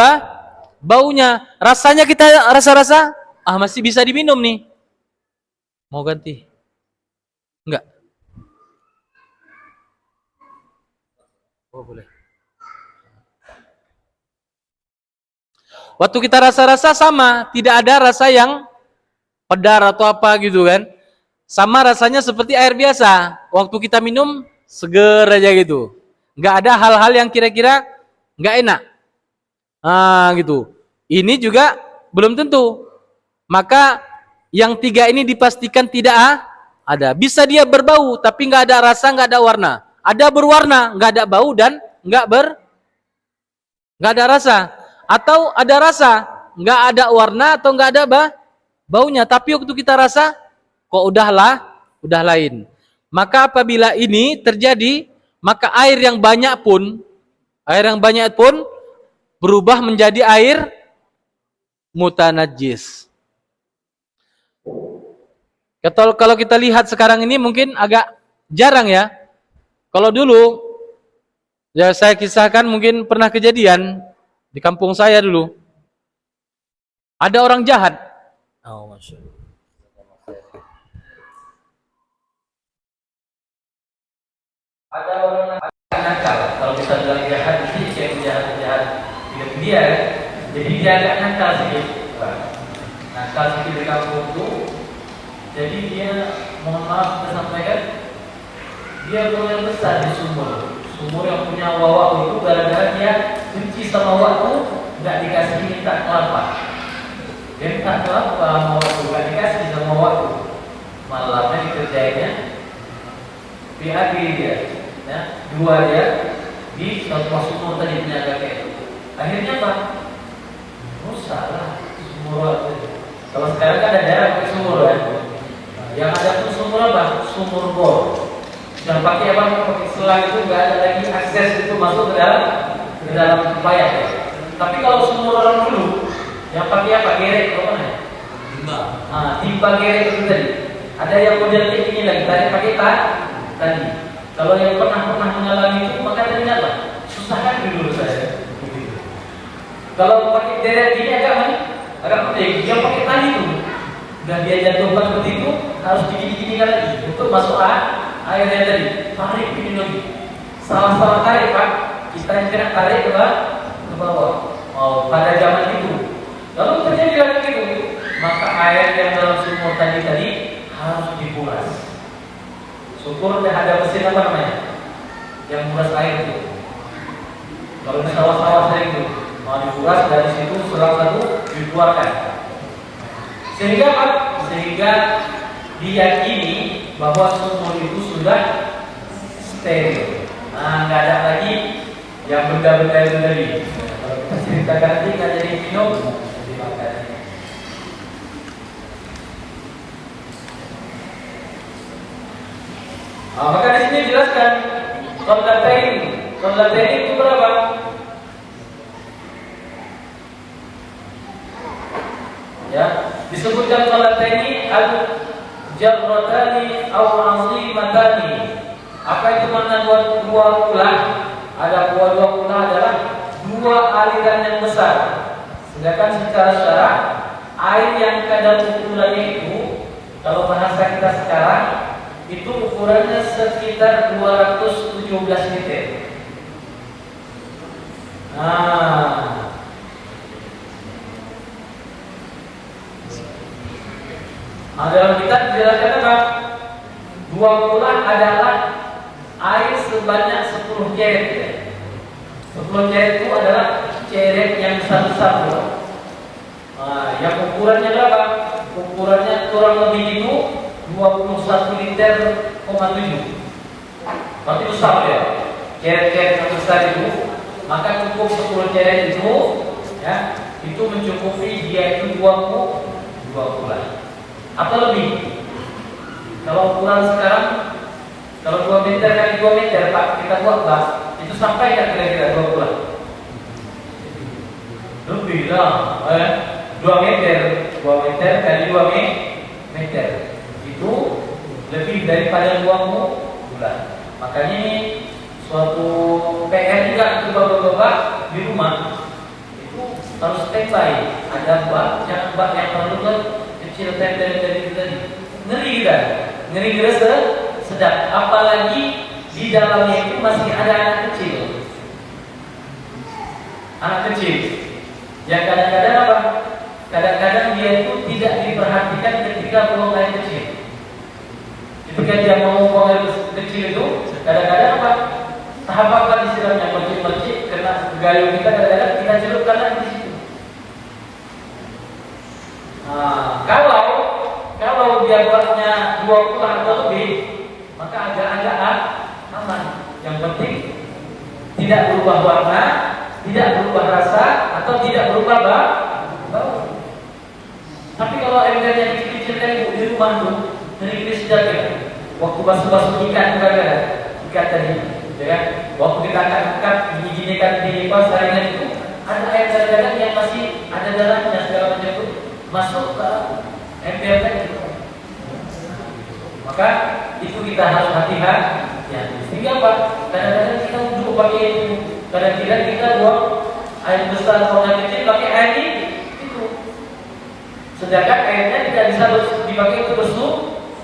baunya, rasanya kita rasa masih bisa diminum nih. Mau ganti? Enggak? Oh, boleh. Waktu kita rasa-rasa sama, tidak ada rasa yang pedar atau apa gitu kan. Sama rasanya seperti air biasa. Waktu kita minum, seger aja gitu. Nggak ada hal-hal yang kira-kira nggak enak. Gitu. Ini juga belum tentu. Maka yang 3 ini dipastikan tidak ada. Bisa dia berbau, tapi nggak ada rasa, nggak ada warna. Ada berwarna, nggak ada bau, dan nggak ada rasa. Atau ada rasa, nggak ada warna atau nggak ada baunya, tapi waktu kita rasa kok udah lain. Maka apabila ini terjadi, maka air yang banyak pun berubah menjadi air mutanajjis. Kalau kita lihat sekarang ini mungkin agak jarang ya. Kalau dulu ya saya kisahkan, mungkin pernah kejadian di kampung saya dulu. Ada orang jahat. Oh, Masya Allah. Ada orang nakal. Kalau kita bilang jahat, ini kayak jahat dia. Jadi dia agak nakal sedikit. Nakal sedikit di kampung itu. Jadi dia, mohon maaf kita sampaikan, dia buang yang besar di sumur yang punya wawak itu, gara-gara dia benci sama wawak itu, nggak dikasih, minta kelapa. Dia minta kelapa sama wawak itu, nggak dikasih sama wawak itu. Malamnya dikerjainnya PAG dia, ya, 2 dia di suatu sumur tadi punya kakek. Akhirnya apa? Rusak lah sumur itu. Kalau sekarang kan ada daerah pakai sumur kan? Yang ada pun sumur apa? Sumur bor. Yang pakai apa? Pakai selang itu nggak ada lagi akses itu masuk ke dalam payah. Ya. Tapi kalau sumur orang dulu, yang pakai apa? Gerek apa namanya? Timba gerek itu tadi. Ada yang model kayak gini lagi. Tadi pakai tadi. Kalau yang pernah mengalami itu, maka tadi apa? Susah kan dulu saya. Kalau pakai gerek ini agak penting. Yang pakai tali itu, dan dia jatuhkan seperti itu, harus digini-gini lagi untuk masuk airnya tadi. Tarik ini lagi. Salah tarik Pak, kita yang kena tarik ke bawah. Oh, pada zaman itu. Lalu terjadi lagi gitu, maka air yang dalam sumur tadi harus dikuras. Syukur ada mesin apa namanya yang menguras air itu. Kalau di sawah-sawah sering itu mau dikuras, dari situ selang satu dikeluarkan. Sehingga diyakini bahwa sumur itu sudah steril. Nah, nggak ada lagi yang benda-benda itu tadi. Kalau kita ceritakan nanti nggak jadi minum, jadi makan. Maka di sini jelaskan qiblatain itu berapa? Ya, disebutkan qiblatain al-jarratani aw azimatani. Apa itu makna dua ulah? Ada dua ulah adalah dua aliran yang besar. Sedangkan secara syarak air yang kadar ukurannya itu, kalau bahasa kita sekarang itu ukurannya sekitar 217 liter. Nah, dalam kitab dijelaskan apa? Dua ulah adalah air sebanyak 10 ceret. 10 ceret itu adalah ceret yang besar-besar. Yang ukurannya berapa? Ukurannya kurang lebih itu 21 liter, 7. Berarti besar ya. Ceret-ceret yang besar itu, maka cukup 10 ceret itu, ya, itu mencukupi dia itu 2 bulan atau lebih. Kalau ukuran sekarang, kalau 2 meter kali 2 meter Pak, kita buat bas, itu sampai nggak kira-kira 2 bulan? Lebih lah, 2 meter kali 2 meter itu lebih daripada 2 bulan. Makanya ini suatu PR juga untuk bapak-bapak di rumah itu harus standby. Ada jangan bak yang terlalu kecil dari kita ngeri kita sedap. Apalagi di dalamnya itu masih ada anak kecil yang kadang-kadang apa? Kadang-kadang dia itu tidak diperhatikan ketika buang air kecil. Ketika dia mau buang air kecil itu, kadang-kadang apa? Tahap apa disiramnya mercik-mercik kena gayung kita, kadang-kadang kita celupkan lagi di situ. Kalau dia buatnya 20 atau lebih, maka agak-agak aman. Yang penting tidak berubah warna, tidak berubah rasa, atau tidak berubah bau. Tapi kalau embernya kecil-kecil di rumah tuh, dari sedap ya. Waktu basuh-basuh ikan tadi, ya. Waktu kita angkat gigi-gigi ikan di saringan itu, ada air kadang-kadang yang masih ada darahnya segala macam itu masuk ke ember tadi. Maka itu kita harus hati-hati. Ya, sehingga apa? Kadang-kadang kita duduk pakai itu, kadang-kadang kita buang air besar atau air kecil pakai air itu. Sedangkan airnya tidak bisa dipakai untuk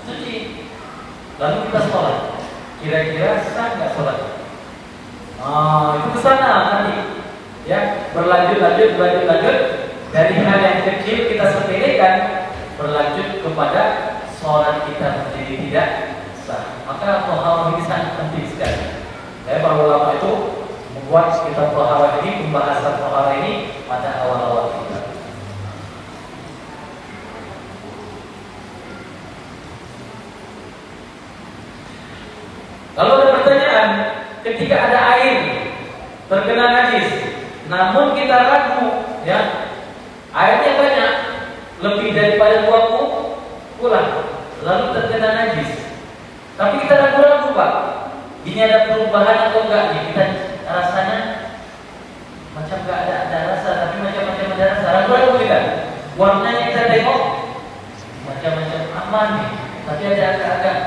suci. Lalu kita sholat. Kira-kira sah nggak sholat? Itu kesana nanti. Ya, berlanjut dari hal yang kecil kita sepelekan berlanjut kepada sholat kita menjadi tidak sah. Maka toharoh ini sangat penting sekali. Para ulama itu membuat kitab toharoh ini, pembahasan toharoh ini pada awal-awal kita. Lalu ada pertanyaan, ketika ada air terkena najis, namun kita ragu, ya, airnya banyak, lebih daripada 20 pulang, lalu terkena najis. Tapi kita ragu-ragu Pak, ini ada perubahan atau enggak nih? Kita rasanya macam enggak ada rasa, tapi macam-macam ada rasa. Ragu-ragu kita. Warnanya kita tengok macam-macam aman nih, tapi ada agak-agak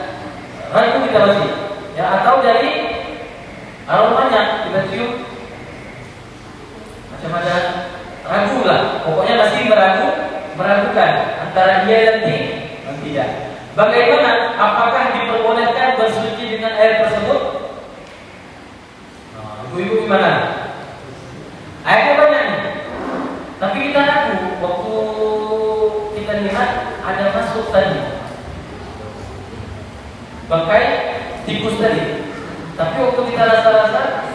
ragu kita masih. Ya, atau dari aromanya kita cium macam ada ragu lah. Pokoknya masih meragukan antara dia dan tidak. Bagaimana? Apakah diperbolehkan bersuci dengan air tersebut? Ibu-ibu gimana? Airnya banyak nih. Tapi kita ragu waktu kita lihat ada masuk tadi bangkai tikus tadi. Tapi waktu kita rasa-rasa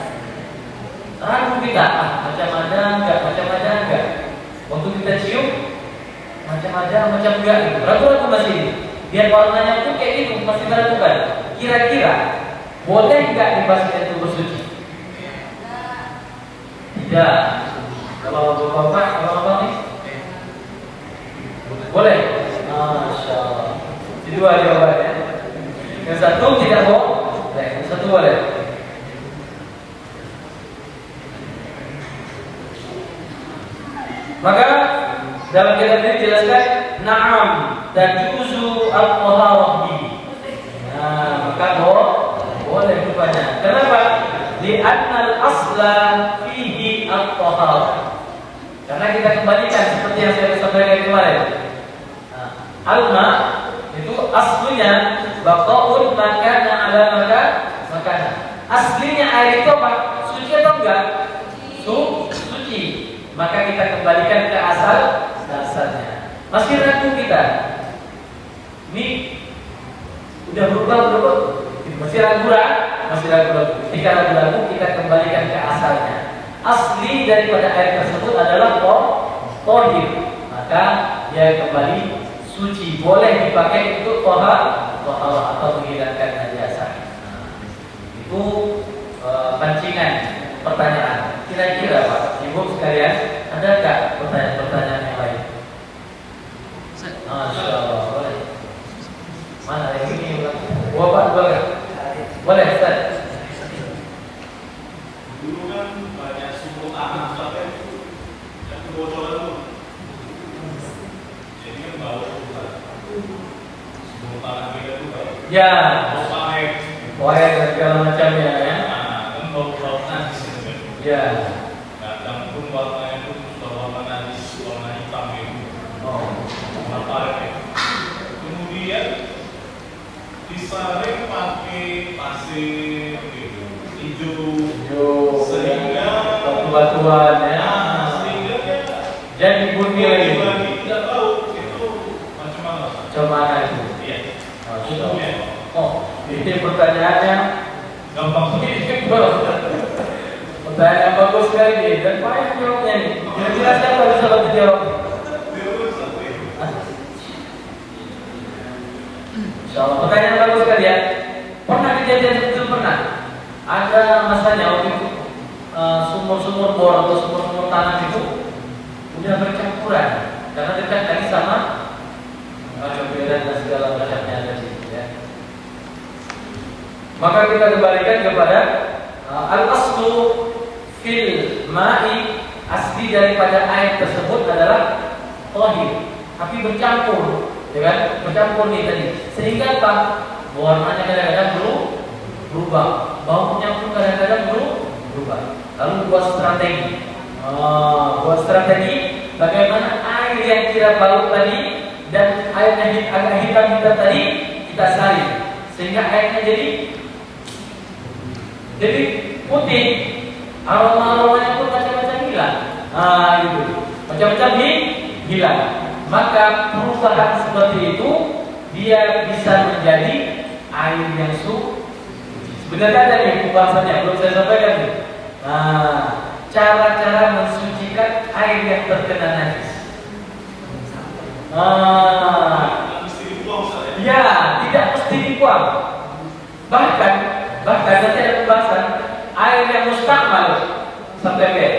ragu kita, macam ada enggak. Waktu kita cium macam ada, macam enggak. Ragu-ragu masih ini. Biar warnanya pun kayak itu masih meragukan. Kira-kira boleh enggak dibasuhnya itu bersuci? Tidak. Kalau bapak, kalau abang nih boleh. Masya Allah. Jadi dua jawabannya. Yang satu tidak boleh, yang satu boleh. Maka dalam kitab ini dijelaskan, na'am tajuzu al-taharah bihi. Nah, maka boleh rupanya. Kenapa? Li'anna al-asla fihi al-taharah. Karena kita kembalikan seperti yang saya sampaikan kemarin. Nah, alma itu aslinya baqaul makana ala makana. Aslinya air itu apa? Suci atau enggak? Suci. Maka kita kembalikan ke asal dasarnya. Masih ragu kita. Ini udah berubah. Masih ragu. Ketika ragu kita kembalikan ke asalnya. Asli daripada air tersebut adalah tohir, maka dia kembali suci, boleh dipakai untuk tohar atau menghilangkan najasa. Itu pancingan pertanyaan. Kira-kira Pak Ibu sekalian, ada nggak pertanyaan yang lain? Masya Allah, boleh. Mana yang ini? Bapak boleh Ustaz. Dulu kan banyak sumur tanah sampai yang kebocoran itu, jadi kan bau sumur tanah kita itu bau. Ya. Air dan segala macamnya ya. Nah, kan bau najis itu kan. Ya. Kadang pun warnanya pun sudah warna najis, warna hitam itu. Warna parek. Kemudian disaring pakai pasir gitu, hijau, sehingga batu-batuan ya. Sehingga jadi bunyi lagi. Tidak tahu itu macam mana itu? Iya. Ini pertanyaannya Gampang ini pertanyaan yang bagus sekali nih dan banyak jawabnya nih. Kira-kira siapa bisa bantu jawab? Insyaallah pertanyaan bagus sekali ya. Pernah kejadian seperti itu pernah? Ada masanya waktu itu sumur-sumur bor atau sumur-sumur tanah itu udah bercampuran karena dekat kali sama keberadaan dan segala macamnya ada di situ ya. Maka kita kembalikan kepada al-aslu fil ma'i, asli daripada air tersebut adalah thahir, tapi bercampur, ya kan? Bercampur nih tadi. Sehingga apa? Warnanya kadang-kadang berubah, baunya pun kadang-kadang berubah. Lalu buat strategi bagaimana air yang tidak bau tadi dan air yang agak hitam tadi kita salin sehingga airnya jadi putih, aromanya pun macam-macam hilang. Gitu. Macam-macam hilang. Maka perubahan seperti itu dia bisa menjadi air yang suci. Sebenarnya ada nih pembahasannya, belum saya sampaikan nih. Cara-cara mensucikan air yang terkena najis. Ya, tidak mesti dibuang. Bahkan nanti ada pembahasan air yang mustakmal sampai ember.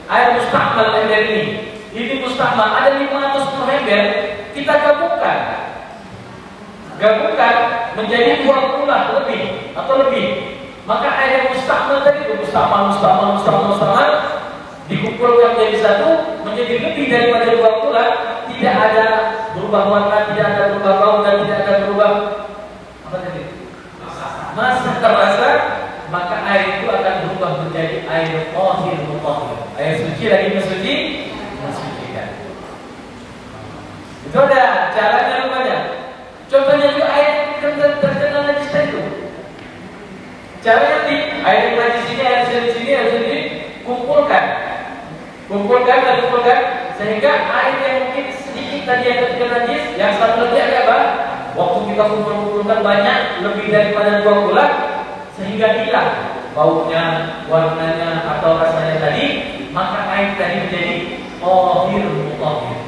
Air mustakmal ember ini mustakmal ada 500 per ember, kita gabungkan menjadi 20 lebih atau lebih. Maka air yang mustakmal tadi itu mustakmal dikumpulkan menjadi satu, menjadi lebih daripada 20, tidak ada berubah warna, tidak ada berubah bau dan tidak ada berubah apa tadi? Masa terasa, maka air itu akan berubah menjadi air thahir mutahhir. Air suci lagi mensucikan. Itu ada caranya rupanya. Contohnya juga air yang terkena najis itu. Caranya nanti air najis ini, air sini, kumpulkan, sehingga air yang mungkin sedikit tadi yang ketika najis, yang satu lagi ada apa? Waktu kita kumpulkan banyak, lebih daripada 2 bulan, sehingga hilang baunya, warnanya, atau rasanya tadi, maka air tadi menjadi tahir mutahhir.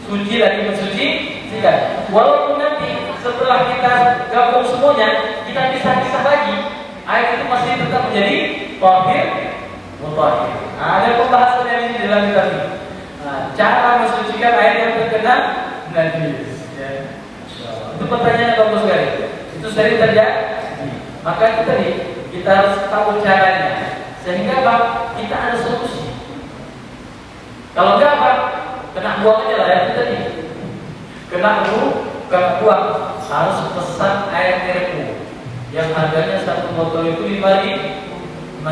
Suci lagi mensuci, sehingga walaupun nanti setelah kita gabung semuanya, kita pisah-pisah lagi, air itu masih tetap menjadi tahir mutahhir. Nah, ada pembahasan yang ini dalam kitab ini. Nah, cara mensucikan air yang terkena najis. Ya. Itu pertanyaan yang bagus sekali. Itu sering terjadi. Maka itu tadi kita harus tahu caranya, sehingga apa? Kita ada solusi. Kalau enggak apa? Kena buang aja lah ya itu tadi. Kena buang. Harus pesan air RO yang harganya satu botol itu 5.000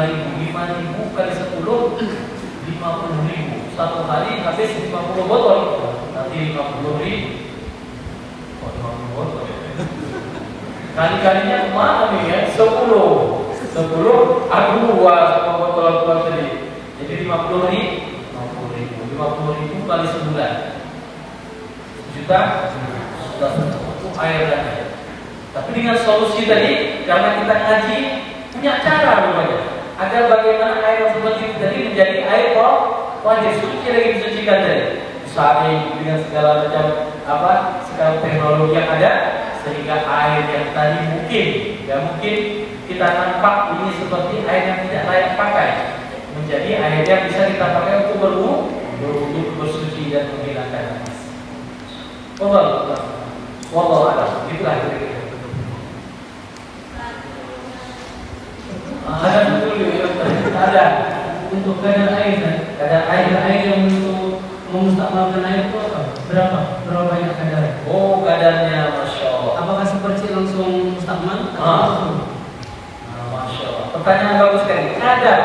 kali 10 50.000. Satu hari habis 50 botol. Nanti 50.000. Oh, 50 botol. Kali-kalinya kemana nih ya? 10. Aduh, sama botol tadi. Jadi 50.000 kali sebulan. 1 juta sudah untuk air tadi. Tapi dengan solusi tadi, karena kita ngaji punya cara rupanya agar bagaimana air yang seperti itu tadi menjadi air wajib suci lagi disucikan tadi. Saring dengan segala macam segala teknologi yang ada, sehingga air yang tadi mungkin kita nampak ini seperti air yang tidak layak pakai, menjadi air yang bisa kita pakai untuk berwudu, bersuci dan menghilangkan najis. Wallahu a'lam. Itulah kira-kira. Ada betul ya, ada untuk kadar air yang untuk memustakmalkan air itu berapa banyak kadar? Oh, kadarnya, masya Allah. Apakah seperti langsung mustakmal? Masya Allah. Pertanyaan bagus sekali. Kadar,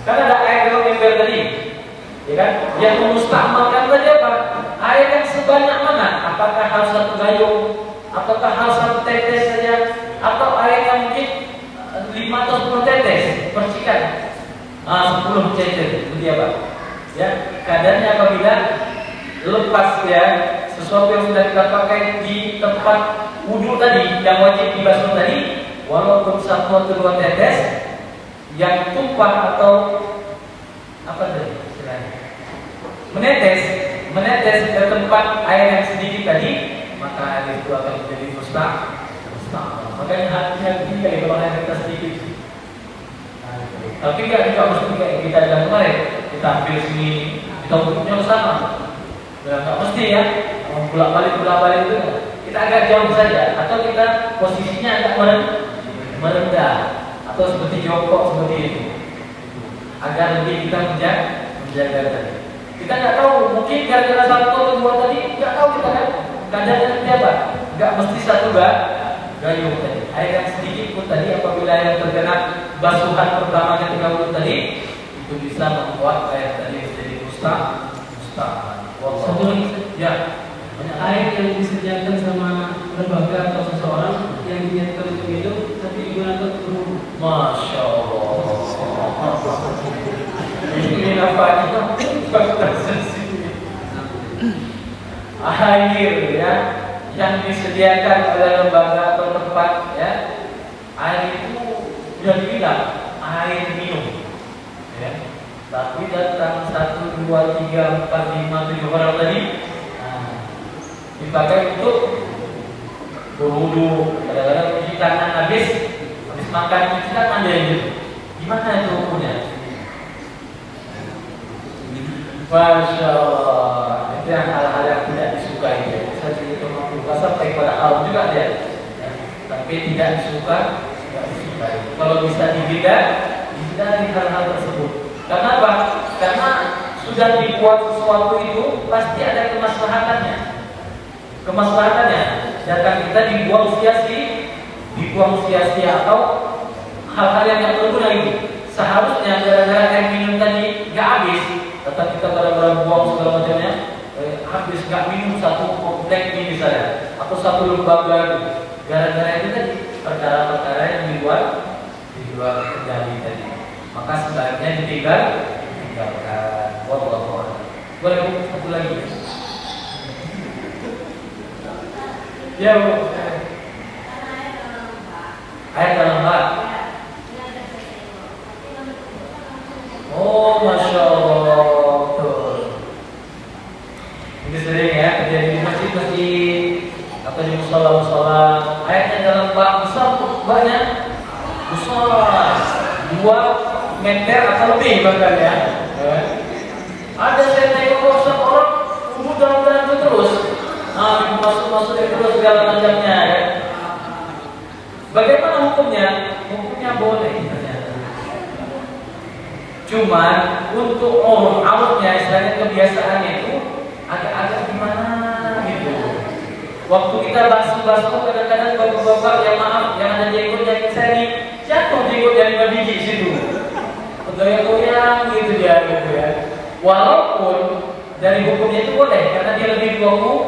kan ada air dalam ember tadi, ya kan? Yang memustakmalkan tadi apa? Air yang sebanyak mana? Apakah harus 1 gayung? Apakah harus 1 tetes saja? Atau air yang mungkin 5 atau 10 tetes percikan? 10 cc, begitu apa? Ya, kadarnya apabila lepas ya sesuatu yang sudah kita pakai di tempat wudhu tadi yang wajib dibasuh tadi, walaupun 1 atau 2 tetes yang tumpah atau apa tadi istilahnya menetes ke tempat air yang sedikit tadi, maka air itu akan menjadi mustahil. Makanya hati-hati kalau air kita sedikit. Tapi enggak juga mesti kayak kita bilang kemarin, kita ambil sini, kita wudhunya ke sana. Enggak mesti ya, bolak-balik itu kita agak jauh saja, atau kita posisinya agak merendah, atau seperti jongkok seperti itu, agar lebih kita menjaga tadi. Kita nggak tahu, mungkin gara-gara 1 atau 2 tadi, nggak tahu kita kan kadarnya seperti apa. Nggak mesti 1 gayung tadi. Air yang sedikit pun tadi apabila yang terkena basuhan pertama ketika wudhu tadi, itu bisa membuat air tadi menjadi mustahil. Satu lagi, ya, air yang disediakan sama lembaga atau seseorang yang diniatkan untuk minum tapi digunakan untuk berwudu. Masya Allah. Ini apa itu? Air ya yang disediakan oleh lembaga atau tempat ya, air itu sudah dibilang air minum ya. Tapi datang 1, 2, 3, 4, 5, 7 orang tadi dipakai untuk berwudu, kadang-kadang cuci tangan habis makan cuci tangan aja gitu. Gimana itu hukumnya? Masya Allah, itu yang hal-hal yang tidak disukai ya. Saya cerita sampai pada hal juga dia, ya. Tapi tidak disukai. Kalau bisa dihindari hal-hal tersebut. Karena apa? Karena sudah dibuat sesuatu itu pasti ada kemaslahatannya. Data kita dibuang sia-sia atau hal-hal yang tidak berguna itu. Seharusnya gara-gara air minum tadi nggak habis, tetap kita gara-gara buang segala macamnya habis, nggak minum 1 komplek ini misalnya atau 1 lembaga itu. Gara-gara itu tadi perkara-perkara yang dibuat kendali tadi, maka sebaiknya ditinggalkan. Wallahu a'lam. Boleh Bu, satu lagi. Ya Bu. Ayat dalam bak. Oh, masya Allah. Betul. Ini sering ya terjadi di masjid-masjid atau di musola-musola. Ayatnya dalam bak besar, banyak besar 2 meter atau lebih bahkan ya. Ada saya tengok orang wudhu dalam itu terus. Masuk terus segala macamnya ya. Bagaimana hukumnya? Hukumnya boleh ternyata. Cuman untuk awalnya istilahnya kebiasaannya itu agak-agak gimana gitu. Waktu kita basuh kadang-kadang bapak-bapak yang maaf yang ada jenggot yang saya nih jatuh jenggot dari 5 biji situ. Goyang-goyang gitu dia gitu ya. Walaupun dari hukumnya itu boleh karena dia lebih 2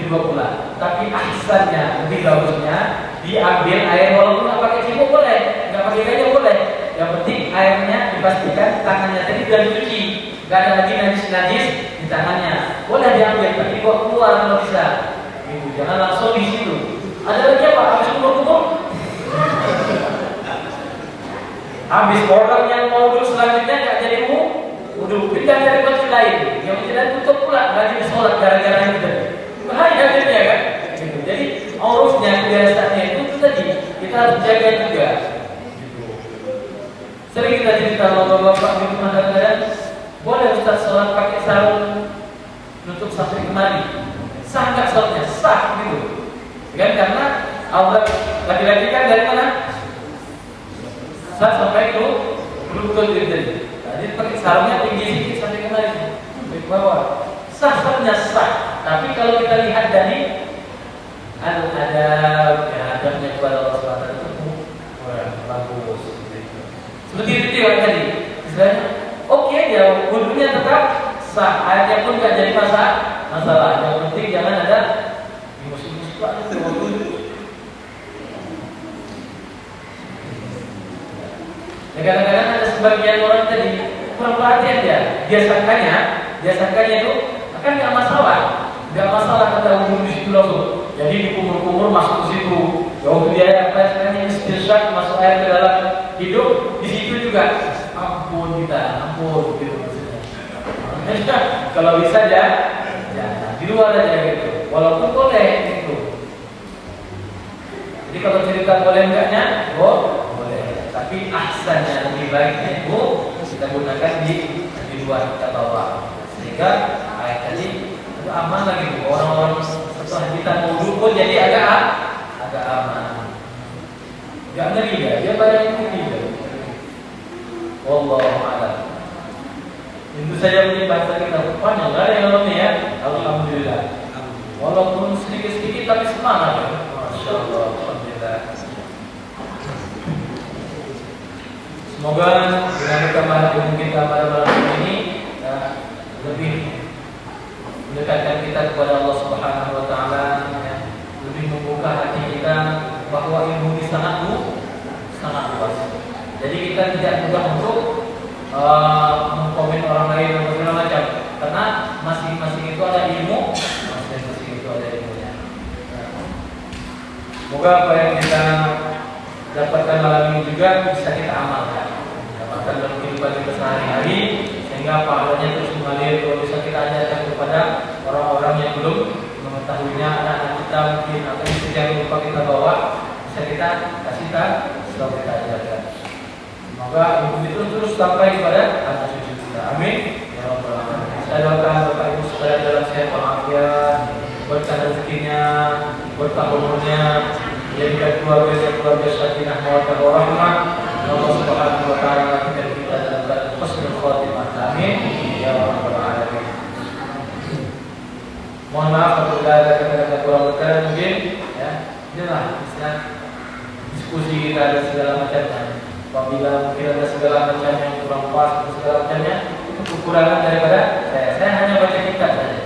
bulan. Tapi ahsannya lebih bagusnya diambil air walaupun nggak pakai cibuk boleh, nggak pakai gaya boleh. Yang penting airnya dipastikan tangannya tadi sudah dicuci, nggak ada lagi najis di tangannya. Boleh diambil tapi bawa keluar kalau bisa. Gitu. Jangan langsung di situ. Ada lagi apa? Habis kumur-kumur. Habis orang yang mau duduk selanjutnya nggak jadi udah pindah dari masjid lain. Yang masjid lain tutup pula, nggak jadi sholat gara-gara itu. Bahaya akhirnya kan. Gitu. Jadi urufnya kebiasaannya itu tadi kita harus jaga juga. Gitu. Sering kita cerita sama bapak-bapak di rumah kadang-kadang boleh Ustaz sholat pakai sarung nutup sampai kemari. Sah nggak sholatnya? Sah gitu. Kan karena aurat laki-laki kan dari mana? Sah sampai ke lutut gitu. Jadi pakai sarungnya tinggi sedikit sampai kemari, sampai bawah. Sah-sahnya sah. Tapi kalau kita lihat dari adabnya kepada Allah SWT itu bagus. Seperti itu ya tadi. Misalnya, oke ya wudhunya tetap sah. Ayatnya pun nggak jadi masalah. Yang penting jangan ada musik-musik lah itu wudhu. Ya, kadang-kadang ada sebagian orang tadi kurang perhatian dia sangkanya itu kan nggak masalah kata umur di situ langsung. Jadi dikumur-kumur masuk ke situ. Waktu dia istilahnya istirsyad masuk air ke dalam hidup di situ juga. Ampun gitu maksudnya. Kalau bisa ya di luar aja gitu. Walaupun boleh gitu. Jadi kalau cerita boleh enggaknya, boleh. Tapi ahsannya lebih baiknya itu kita gunakan di luar kita bawa sehingga ayat tadi itu aman lagi orang-orang setelah kita wudhu pun jadi agak aman, nggak ngeri ya dia banyak ngeri. Wallahu a'lam. Itu saja mungkin bahasa kita panjang lah yang lalu ya. Alhamdulillah. Walaupun sedikit-sedikit tapi semangat ya. Masya Allah. Alhamdulillah. Semoga dengan ketambahan ilmu kita pada malam ini lebih mendekatkan kita kepada Allah Subhanahu Wa Taala, lebih membuka hati kita bahwa ilmu ini sangat luas. Jadi kita tidak mudah untuk mengkomen orang lain atau segala macam, karena masing-masing itu ada ilmu, masing-masing itu ada ilmunya. Semoga apa yang kita dapatkan malam ini juga bisa kita amalkan dalam kehidupan kita sehari-hari, sehingga pahalanya terus mengalir. Kalau bisa kita ajarkan kepada orang-orang yang belum mengetahuinya, anak-anak kita mungkin atau istri yang lupa kita bawa, bisa kita kasih tahu, kita ajarkan. Semoga ilmu itu terus sampai kepada anak cucu kita. Amin. Ya Rabbal Alamin. Saya doakan Bapak Ibu supaya dalam sehat walafiat, berkah rezekinya, berkah umurnya, menjadikan keluarga sakinah mawaddah warahmah. Allah Subhanahu wa taala kita dalam husnul khatimah. Amin. Ya Rabbal Alamin. Mohon maaf apabila ada kata-kata kurang berkenan mungkin ya. Inilah istilah diskusi kita ada segala macamnya. Apabila mungkin ada segala macam yang kurang pas atau segala macamnya, itu kekurangan daripada saya hanya baca kitab saja.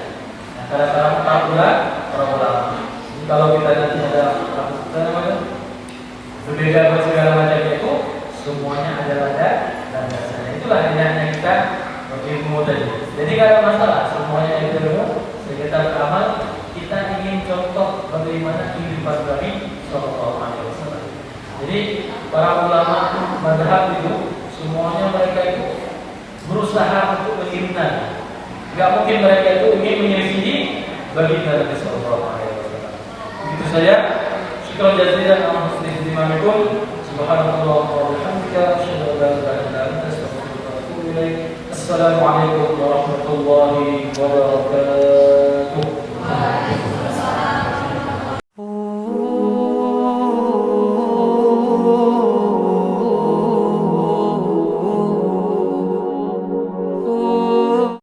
Antara para ulama. Kalau kita nanti ada berbeda segala macamnya itu, semuanya adalah dan dasarnya. Itulah yang kita berilmu tadi. tidak ada masalah, semuanya itu kita beramal. Kita ingin contoh bagaimana kehidupan Nabi Sallallahu Alaihi Wasallam. Jadi para ulama mazhab itu semuanya mereka itu berusaha untuk menghina. Gak mungkin mereka itu ingin menyelisihi baginda Nabi Sallallahu Alaihi Wasallam. Begitu saja. Syukran jazilan ala husni istimaikum. Subhanallah wa bihamdika asyhadu an la ilaha illa anta astaghfiruka wa atubu ilaik. Assalamualaikum warahmatullahi wabarakatuh.